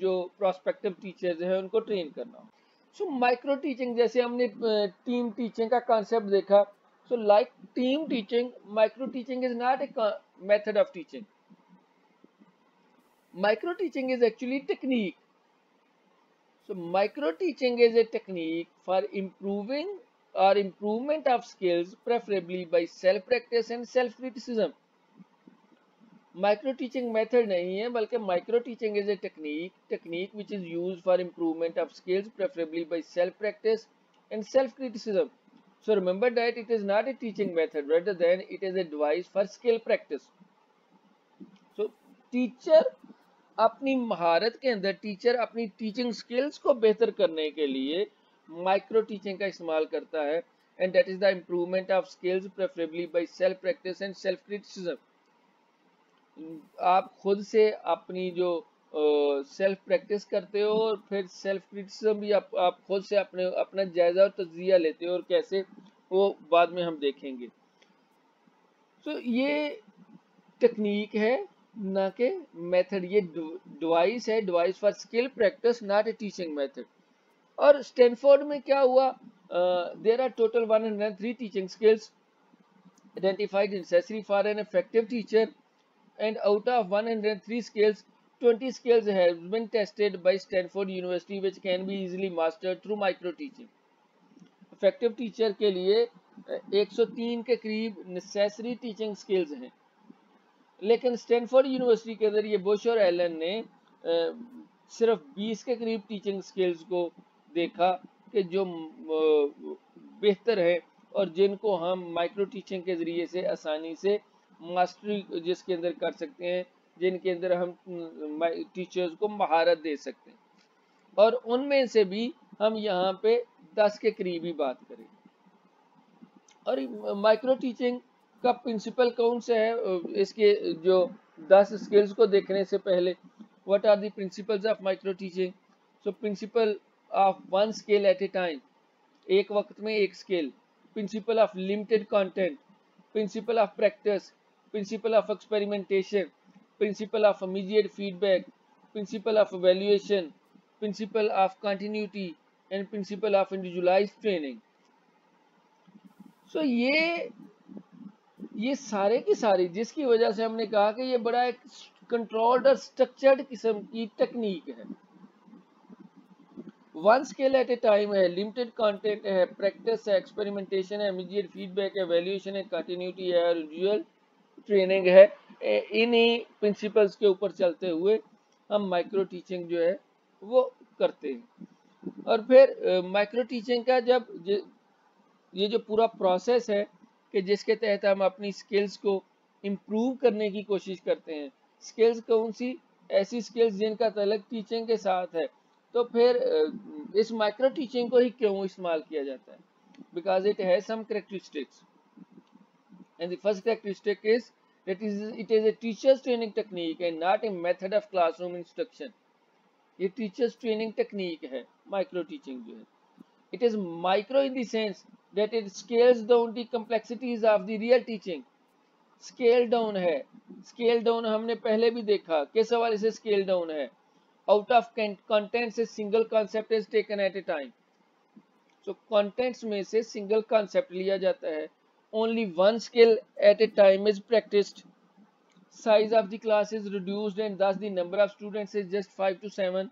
जो प्रोस्पेक्टिव टीचर्स हैं उनको ट्रेन करना हो। सो माइक्रो टीचिंग, जैसे हमने टीम टीचिंग का कॉन्सेप्ट देखा, so like team teaching, micro teaching is not a method of teaching. Micro teaching is actually technique. So micro teaching is a technique for improving or improvement of skills, preferably by self practice and self criticism। Micro teaching method नहीं है, बल्कि micro teaching is a technique which is used for improvement of skills, preferably by self practice and self criticism. So remember that it is not a teaching method, rather than it is a device for skill practice। So teacher अपनी महारत के अंदर, teacher अपनी teaching skills को बेहतर करने के लिए माइक्रो टीचिंग का इस्तेमाल करता है, and that is the improvement of skills preferably by self practice and self criticism. आप खुद से अपनी जो सेल्फ प्रैक्टिस करते हो और फिर सेल्फ क्रिटिसिज्म भी आप खुद से अपना जायजा और तज्जिया लेते हो, और कैसे वो बाद में हम देखेंगे। तो ये टेक्निक है, ना कि मेथड। ये डिवाइस है, device for skill practice, not a teaching method. और स्टैनफोर्ड में क्या हुआ, देयर आर टोटल 103 टीचिंग स्किल्स identified necessary for an effective teacher, and out of 103 skills, 20 skills have been tested by Stanford University which can be easily mastered through micro teaching. Effective teacher के लिए 103 के करीब necessary teaching skills हैं, लेकिन Stanford university के अंदर ये Bush और एलन ने सिर्फ 20 के करीब टीचिंग स्किल्स को देखा कि जो बेहतर है और जिनको हम माइक्रो टीचिंग के ज़रिए से आसानी से मास्टरी जिसके अंदर कर सकते हैं, जिनके अंदर हम टीचर्स को महारत दे सकते हैं। और उनमें से भी हम यहाँ पे 10 के करीब ही बात करें। और माइक्रो टीचिंग का प्रिंसिपल कौन सा है, इसके जो 10 स्किल्स को देखने से पहले, what are the principles of micro teaching. So principle of one skill at a time, एक वक्त में एक स्किल। Principle of limited content, principle of practice, principle of experimentation, principle of immediate feedback, principle of evaluation, principle of continuity and principle of individualised training. So ये सारे की सारी, जिसकी वजह से हमने कहा कि ये बड़ा एक कंट्रोल्ड और स्ट्रक्चर्ड किस्म की टेक्निक है। One skill at a time है, लिमिटेड कंटेंट है, प्रैक्टिस है, एक्सपेरिमेंटेशन है, इमीडिएट फीडबैक है, वैल्यूएशन है, कंटिन्यूटी है और इंडिविजुअल ट्रेनिंग है। इन्हीं प्रिंसिपल्स के ऊपर चलते हुए हम माइक्रो टीचिंग जो है वो करते हैं। और फिर माइक्रो टीचिंग का जब ये जो पूरा प्रोसेस है कि जिसके तहत हम अपनी स्किल्स को इम्प्रूव करने की कोशिश करते हैं। स्किल्स कौन सी, ऐसी स्किल्स जिनका ताल्लुक टीचिंग के साथ है। तो फिर इस माइक्रो टीचिंग को ही क्यों इस्तेमाल किया जाता है, because it has some characteristics, and the first characteristic is that it is a teacher's training technique and not a method of classroom instruction. ये टीचर्स ट्रेनिंग टेक्निक है माइक्रो टीचिंग जो है। It is micro in the sense that it scales down the complexities of the real teaching. Scale down है, scale down हमने पहले भी देखा, किस हवाले से स्केल डाउन है, आउट ऑफ कंटेंट से single concept is taken at a time. So contents में से सिंगल कॉन्सेप्ट लिया जाता है, only one skill at a time is practised, size of the class is reduced and thus the number of students is just 5 to 7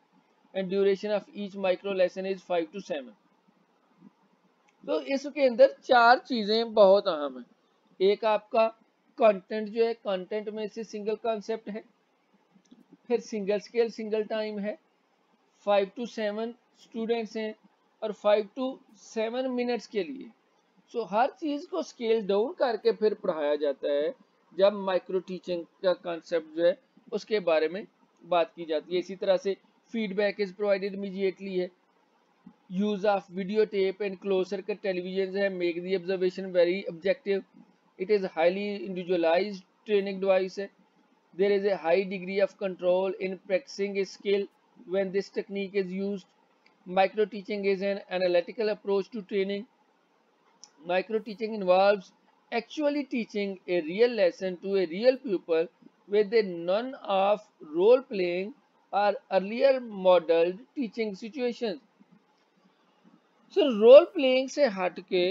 and duration of each micro lesson is 5 to 7. तो इसके अंदर 4 चीजें बहुत अहम है। एक आपका content जो है, कंटेंट में से सिंगल कॉन्सेप्ट है, फिर सिंगल स्केल सिंगल टाइम है, 5 to 7 स्टूडेंट्स हैं और 5 to 7 मिनट्स के लिए। सो हर चीज को स्केल डाउन करके फिर पढ़ाया जाता है जब माइक्रो टीचिंग का कॉन्सेप्ट जो है उसके बारे में बात की जाती है। इसी तरह से फीडबैक इज प्रोवाइडेड इमीडिएटली है, use of videotape and closed circuit televisions have make the observation very objective. It is highly individualized training device. There is a high degree of control in practicing a skill when this technique is used. Micro teaching is an analytical approach to training. Micro teaching involves actually teaching a real lesson to a real pupil with a none of role playing or earlier modeled teaching situations. So role playing से हट के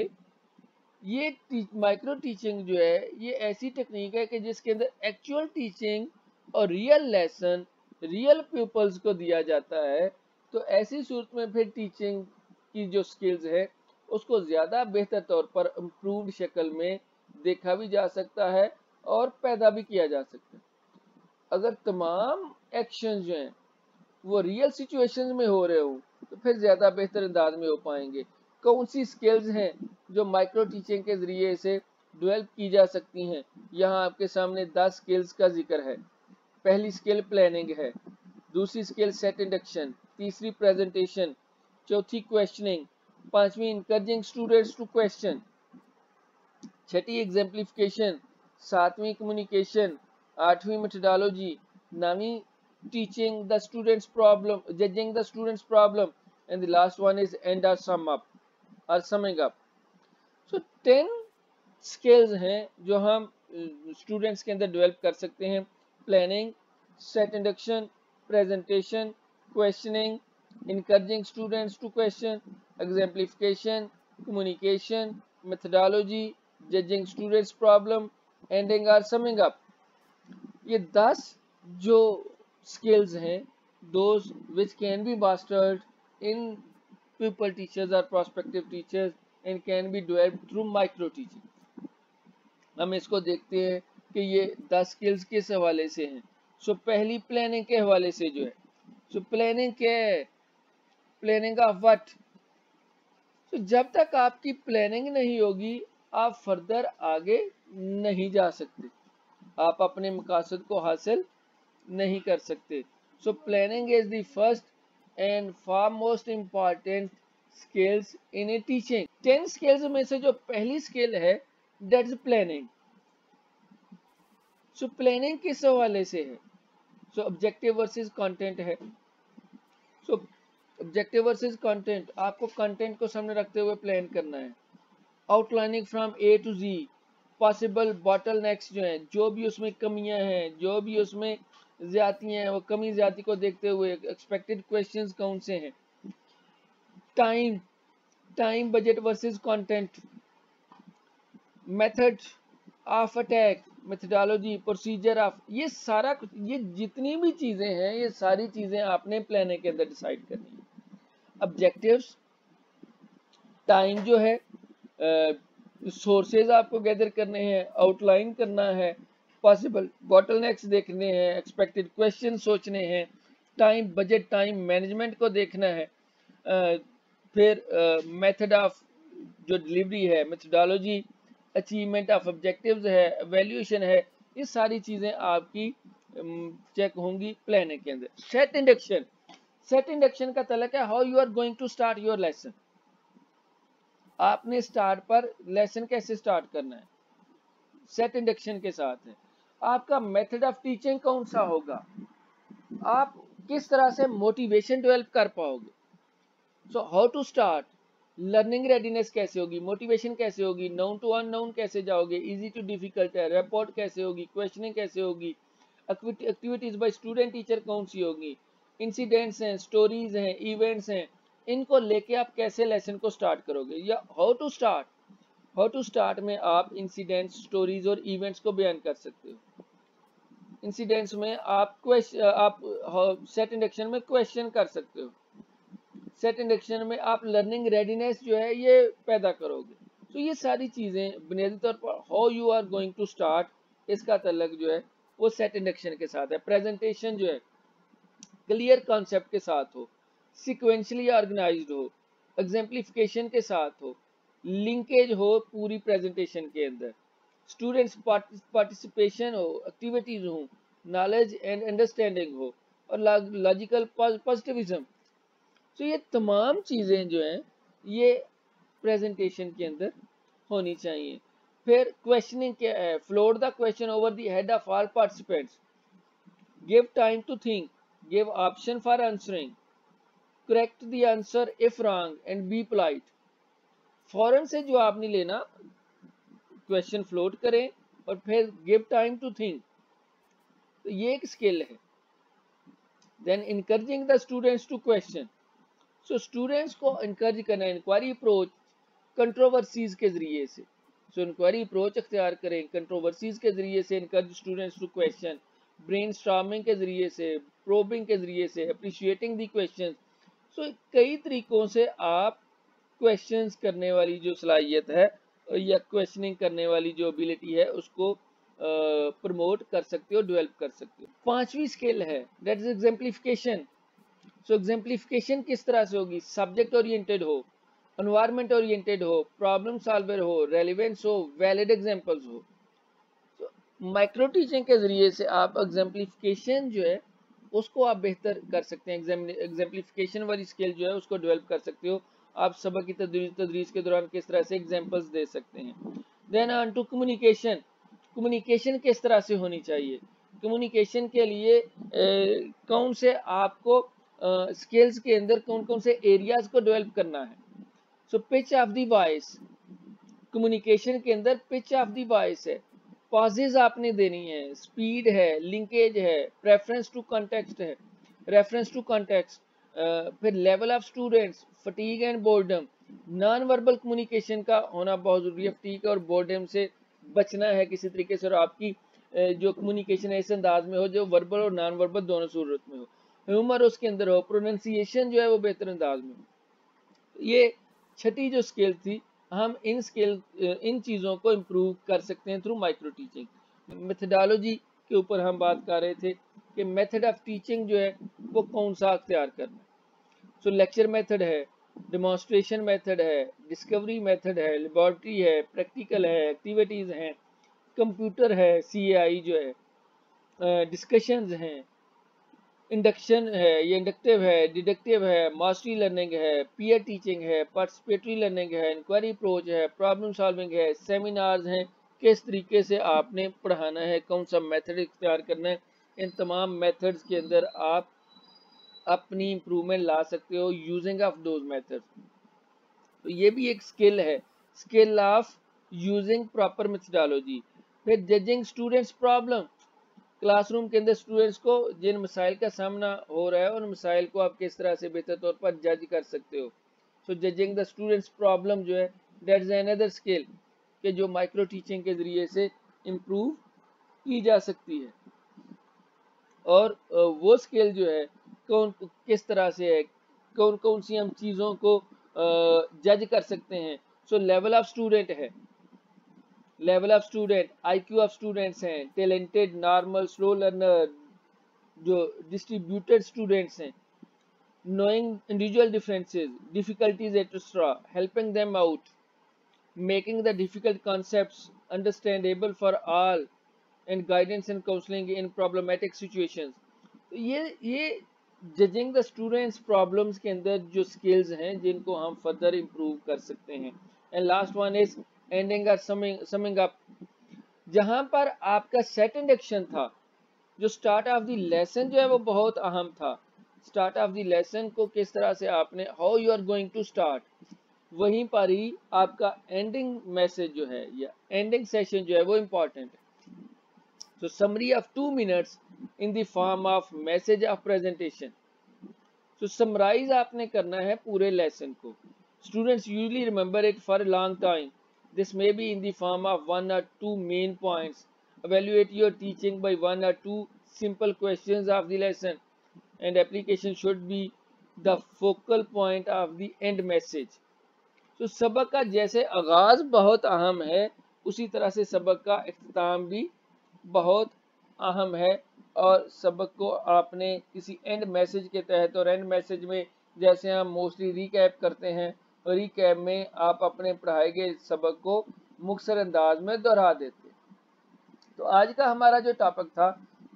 ये micro teaching जो है ये ऐसी technique है कि जिसके अंदर एक्चुअल टीचिंग और रियल लेसन रियल पीपल्स को दिया जाता है। तो ऐसी सूरत में फिर टीचिंग की जो स्किल्स है उसको ज़्यादा बेहतर तौर पर इम्प्रूव्ड शक्ल में देखा भी जा सकता है और पैदा भी किया जा सकता है। अगर तमाम एक्शन जो हैं वो रियल सिचुएशंस में हो रहे हो तो फिर ज़्यादा बेहतर अंदाज में हो पाएंगे। कौन सी स्किल्स हैं जो माइक्रो टीचिंग के ज़रिए से डेवलप की जा सकती हैं, यहाँ आपके सामने 10 स्किल्स का जिक्र है। पहली स्किल प्लानिंग है, दूसरी स्किल सेट इंडक्शन, तीसरी प्रेजेंटेशन, चौथी क्वेश्चनिंग, पांचवी इनकरेजिंग स्टूडेंट्स टू क्वेश्चन, छठी एग्जाम्प्लिफिकेशन, सातवीं कम्युनिकेशन, आठवीं मेथोडोलॉजी, नवीं teaching the students problem, judging the students problem, and the last one is end or sum up और समिंग अप। सो 10 स्किल्स हैं जो हम स्टूडेंट्स के अंदर डेवलप कर सकते हैं। Planning, set induction, presentation, questioning, encouraging students to question, exemplification, communication, methodology, judging students problem, ending or summing up। ये 10 जो skills हैं, those which can be mastered in pupil teachers or prospective teachers and can be developed through micro teaching। हम इसको देखते हैं कि ये 10 skills किस हवाले से हैं। सो पहली प्लानिंग के हवाले से जो है, सो प्लानिंग क्या है, प्लानिंग ऑफ व्हाट। तो जब तक आपकी प्लानिंग नहीं होगी आप फर्दर आगे नहीं जा सकते, आप अपने मकसद को हासिल नहीं कर सकते। So planning is the first and far most important skills in a teaching. 10 skills में से जो पहली स्किल है that is planning. So planning किस हवाले से है, सो ऑब्जेक्टिव वर्सेस कंटेंट है। सो ऑब्जेक्टिव वर्सेस कंटेंट, आपको कंटेंट को सामने रखते हुए प्लान करना है। Outlining from A to G, possible bottlenecks जो हैं, जो भी उसमें कमियां हैं, जो भी उसमें ज्यादतियां हैं, वो कमी ज्यादती को देखते हुए एक्सपेक्टेड क्वेश्चंस कौन से हैं। Time budget versus content, method of attack, methodology, procedure of, ये सारा कुछ, ये जितनी भी चीजें हैं ये सारी चीजें आपने प्लानिंग के अंदर डिसाइड करनी है। ऑब्जेक्टिव्स, टाइम जो है, सोर्सेज आपको गैदर करने हैं, आउटलाइन करना है, पॉसिबल बॉटलनेक्स देखने हैं, एक्सपेक्टेड क्वेश्चन सोचने हैं, टाइम बजट, टाइम मैनेजमेंट को देखना है, फिर मेथड ऑफ जो डिलीवरी है, मेथोडोलॉजी, अचीवमेंट ऑफ ऑब्जेक्टिव्स है, एवेल्यूएशन है, ये सारी चीजें आपकी चेक होंगी प्लानिंग के अंदर। सेट इंडक्शन, सेट इंडक्शन का तलब है how you are going to start your lesson. आपने स्टार्ट पर लेसन कैसे स्टार्ट करना है, सेट इंडक्शन के साथ है। आपका मेथड ऑफ टीचिंग कौन सा होगा, आप किस तरह से मोटिवेशन डेवलप कर पाओगे। So how to start, learning readiness कैसे होगी, मोटिवेशन कैसे होगी, नाउन टू अननाउन कैसे जाओगे, इजी टू डिफिकल्ट है, रिपोर्ट कैसे होगी, क्वेश्चनिंग कैसे होगी, एक्टिविटीज बाय स्टूडेंट टीचर कौन सी होगी, इंसिडेंट्स हैं, स्टोरीज हैं, इवेंट्स हैं, इनको लेके आप कैसे लेसन को स्टार्ट करोगे। या हाउ टू स्टार्ट में आप इंसिडेंट्स, स्टोरीज और इवेंट्स को बयान कर सकते हो। इंसिडेंट्स में आप सेट इंडक्शन में क्वेश्चन कर सकते हो, सेट इंडक्शन में आप लर्निंग रेडीनेस जो है ये पैदा करोगे। तो ये सारी चीजें बुनियादी तौर पर how you are going to start, इसका तल्लुक जो है वो सेट इंडक्शन के साथ है। प्रेजेंटेशन जो है क्लियर कॉन्सेप्ट के साथ हो, सिक्वेंशली ऑर्गेनाइज्ड हो, एग्जाम्प्लिफिकेशन के साथ हो, लिंकेज हो पूरी प्रेजेंटेशन के अंदर, स्टूडेंट्स पार्टिसिपेशन हो, एक्टिविटीज हो, नॉलेज एंड अंडरस्टैंडिंग हो, और लॉजिकल पॉजिटिविज्म। तो ये तमाम चीजें जो हैं ये प्रेजेंटेशन के अंदर होनी चाहिए। फिर क्वेश्चनिंग क्या है, float the question over the head of all participants, give time to think, give option for answering, correct the answer if wrong and be polite. फौरन से जो आपने लेना, क्वेश्चन फ्लोट करें और फिर गिव टाइम टू थिंक, तो ये एक स्किल है। Then encouraging the students to question, so students को इनकरेज करना, इंक्वायरी अप्रोच, कंट्रोवर्सीज के जरिए से। सो इंक्वायरी अप्रोच अख्तियार करें, कंट्रोवर्सीज के जरिए से encourage students to question, brainstorming के जरिए से, प्रोबिंग के जरिए से, अप्रिशिएटिंग दी क्वेश्चन। सो कई तरीकों से आप क्वेश्चंस करने वाली जो सलाहियत है या क्वेश्चनिंग करने वाली जो एबिलिटी है उसको प्रमोट कर सकते हो, डेवलप कर सकते हो। पांचवी स्किल है दैट इज एग्जाम्प्लिफिकेशन। सो एग्जाम्प्लिफिकेशन किस तरह से होगी, सब्जेक्ट ओरिएंटेड हो, एनवायरनमेंट ओरिएंटेड हो, प्रॉब्लम सॉल्वर हो, रेलेवेंस हो, वैलिड एग्जांपल्स हो। तो माइक्रो टीचिंग के जरिए से आप एग्जाम्प्लिफिकेशन जो है उसको आप बेहतर कर सकते हैं, एग्जाम्प्लिफिकेशन वाली स्किल जो है उसको डेवलप कर सकते हो। आप सबक की तदरीस के दौरान किस तरह से एग्जाम्पल्स दे सकते हैं। Then on to communication, communication किस तरह से होनी चाहिए, कम्युनिकेशन के लिए कौन से आपको स्किल्स के अंदर कौन कौन से एरियाज को डेवलप करना है। So pitch of the voice, communication के अंदर पिच ऑफ द वॉइस है, पॉजेज आपने देनी है, स्पीड है, लिंकेज है, रेफरेंस टू कॉन्टेक्स्ट है, रेफरेंस टू कॉन्टेक्स्ट, फिर level of students, fatigue and boredom, non verbal communication का होना बहुत जरूरी है, फटीग और बोर्डम से बचना है किसी तरीके से, और आपकी जो कम्युनिकेशन है इस अंदाज में हो जो वर्बल और नॉन वर्बल दोनों सूरत में हो, ह्यूमर उसके अंदर हो, प्रोनाउंसिएशन जो है वो बेहतर अंदाज में हो। ये छठी जो स्किल थी, हम इन चीज़ों को इम्प्रूव कर सकते हैं थ्रू माइक्रो टीचिंग। मेथडोलॉजी के ऊपर हम बात कर रहे थे कि मेथड ऑफ टीचिंग जो है वो कौन सा अख्तियार करना है। सो लेक्चर मेथड है, डिमॉन्स्ट्रेशन मेथड है, डिस्कवरी मेथड है, लेबोरेटरी है, प्रैक्टिकल है, एक्टिविटीज़ हैं, कंप्यूटर है, CAI जो है, डिस्कशंस हैं, इंडक्शन है, ये इंडक्टिव है, डिडक्टिव है, मास्टरी लर्निंग है, पीयर टीचिंग है, पार्टिसिपेटरी लर्निंग है, इंक्वायरी अप्रोच है, प्रॉब्लम सॉल्विंग है, सेमिनार्स हैं, किस तरीके से आपने पढ़ाना है, कौन सा मेथड इख्तियार करना है। इन तमाम मेथड्स के अंदर आप अपनी इम्प्रूवमेंट ला सकते हो यूजिंग ऑफ दोज मेथड्स। तो ये भी एक स्किल है, skill of using proper methodology. फिर जजिंग स्टूडेंट्स प्रॉब्लम, क्लासरूम के अंदर स्टूडेंट्स को जिन मसाइल का सामना हो रहा है उन मसाइल को आप किस तरह से बेहतर तौर पर जज कर सकते हो। सो जजिंग द स्टूडेंट्स प्रॉब्लम जो है दैट इज अनदर स्किल कि जो माइक्रो टीचिंग के जरिए से इम्प्रूव की जा सकती है। और वो स्किल जो है कौन किस तरह से है, कौन कौन सी हम चीज़ों को जज कर सकते हैं। सो लेवल ऑफ स्टूडेंट है, level of student, IQ of students हैं, टैलेंटेड, नॉर्मल, स्लो लर्नर, जो डिस्ट्रीब्यूटेड स्टूडेंट्स हैं, knowing individual differences, difficulties, etc., helping them out, making the difficult concepts understandable for all, and guidance and counseling in problematic situations. तो ये judging the students problems के अंदर जो skills हैं जिनको हम फर्दर इम्प्रूव कर सकते हैं। And last one is ending और समिंग अप, जहां पर आपका सेट एंड एक्शन था, जो स्टार्ट ऑफ द लेसन जो है वो बहुत अहम था। स्टार्ट ऑफ द लेसन को किस तरह से आपने, how you are going to start, वहीं पर ही आपका एंडिंग मैसेज जो है या एंडिंग सेशन जो है वो इम्पोर्टेंट है। तो summary of 2 minutes in the form of message of presentation. तो समराइज आपने करना है पूरे लेसन को। Students usually remember it for a long time, this may be in the form of 1 or 2 main points, evaluate your teaching by 1 or 2 simple questions of the lesson, and application should be the focal point of the end message. तो सबक का जैसे आगाज बहुत अहम है उसी तरह से सबक का इख्तिताम भी बहुत अहम है, और सबक को आपने किसी एंड मैसेज के तहत, और एंड मैसेज में जैसे हम मोस्टली रिकैप करते हैं, रिकैप में आप अपने पढ़ाए गए सबक को मुख्तसर अंदाज में दोहरा देते हैं। तो आज का हमारा जो टॉपिक था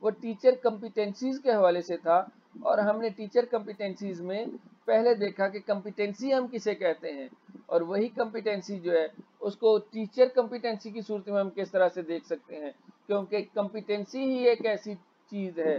वो टीचर कॉम्पिटेंसीज के हवाले से था, और हमने टीचर कॉम्पिटेंसीज में पहले देखा कि कॉम्पिटेंसी हम किसे कहते हैं, और वही कॉम्पिटेंसी जो है उसको टीचर कॉम्पिटेंसी की सूरत में हम किस तरह से देख सकते हैं, क्योंकि कॉम्पिटेंसी ही एक ऐसी चीज है,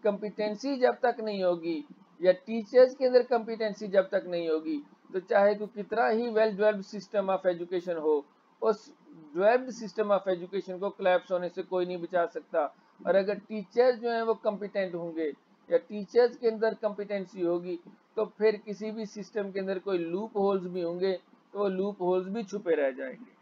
कॉम्पिटेंसी जब तक नहीं होगी या टीचर्स के अंदर कॉम्पिटेंसी जब तक नहीं होगी, तो चाहे तो कितना ही well developed system of education हो, उस डेवलप्ड सिस्टम ऑफ एजुकेशन को कोलैप्स होने से कोई नहीं बचा सकता। और अगर टीचर्स जो हैं वो कॉम्पिटेंट होंगे या टीचर्स के अंदर कॉम्पिटेंसी होगी, तो फिर किसी भी सिस्टम के अंदर कोई लूप होल्स भी होंगे तो वो लूप होल्स भी छुपे रह जाएंगे।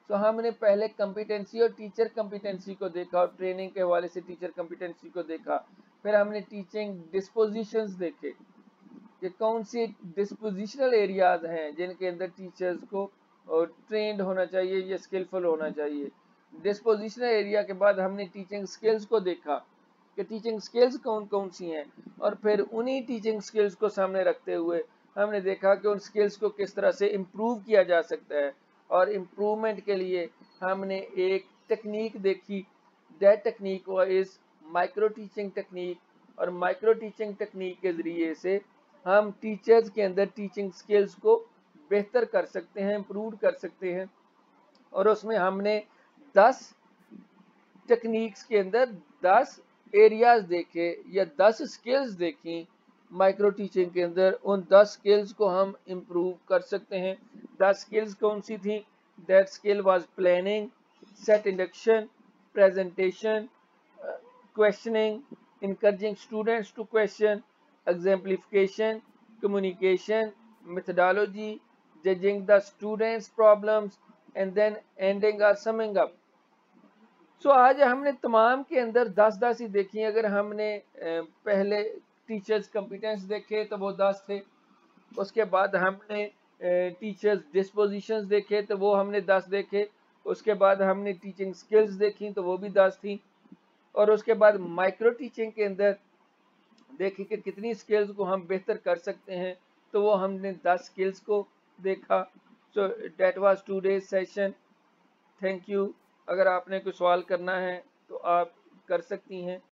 तो हमने पहले कॉम्पिटेंसी और टीचर कॉम्पिटेंसी को देखा, और ट्रेनिंग के हवाले से टीचर कॉम्पिटेंसी को देखा। फिर हमने टीचिंग डिस्पोजिशंस देखे कि कौन सी डिस्पोजिशनल एरियाज हैं जिनके अंदर टीचर्स को ट्रेंड होना चाहिए या स्किलफुल होना चाहिए। डिस्पोजिशनल एरिया के बाद हमने टीचिंग स्किल्स को देखा कि टीचिंग स्किल्स कौन कौन सी हैं, और फिर उन्हीं टीचिंग स्किल्स को सामने रखते हुए हमने देखा कि उन स्किल्स को किस तरह से इम्प्रूव किया जा सकता है, और इम्प्रूवमेंट के लिए हमने एक टेक्निक देखी, that technique is micro teaching technique. और माइक्रो टीचिंग टेक्निक के जरिए से हम टीचर्स के अंदर टीचिंग स्किल्स को बेहतर कर सकते हैं, इम्प्रूव कर सकते हैं। और उसमें हमने 10 टेक्निक्स के अंदर 10 एरियाज देखे या 10 स्किल्स देखी माइक्रो टीचिंग के अंदर। उन 10 स्किल्स को हम इम्प्रूव कर सकते हैं। 10 स्किल्स कौन सी थी? That skill was planning, set induction, presentation, questioning, encouraging students to question, exemplification, communication, methodology, judging the students' problems, and then ending or summing up. So आज हमने तमाम के अंदर 10-10 ही देखी। अगर हमने पहले टीचर्स कंपिटेंस देखे तो वो 10 थे, उसके बाद हमने टीचर्स डिस्पोजिशंस देखे तो वो हमने 10 देखे, उसके बाद हमने टीचिंग स्किल्स देखी तो वो भी 10 थी, और उसके बाद माइक्रो टीचिंग के अंदर देखी कि कितनी स्किल्स को हम बेहतर कर सकते हैं, तो वो हमने 10 स्किल्स को देखा। So that was today's session. Thank you. अगर आपने कोई सवाल करना है तो आप कर सकती हैं।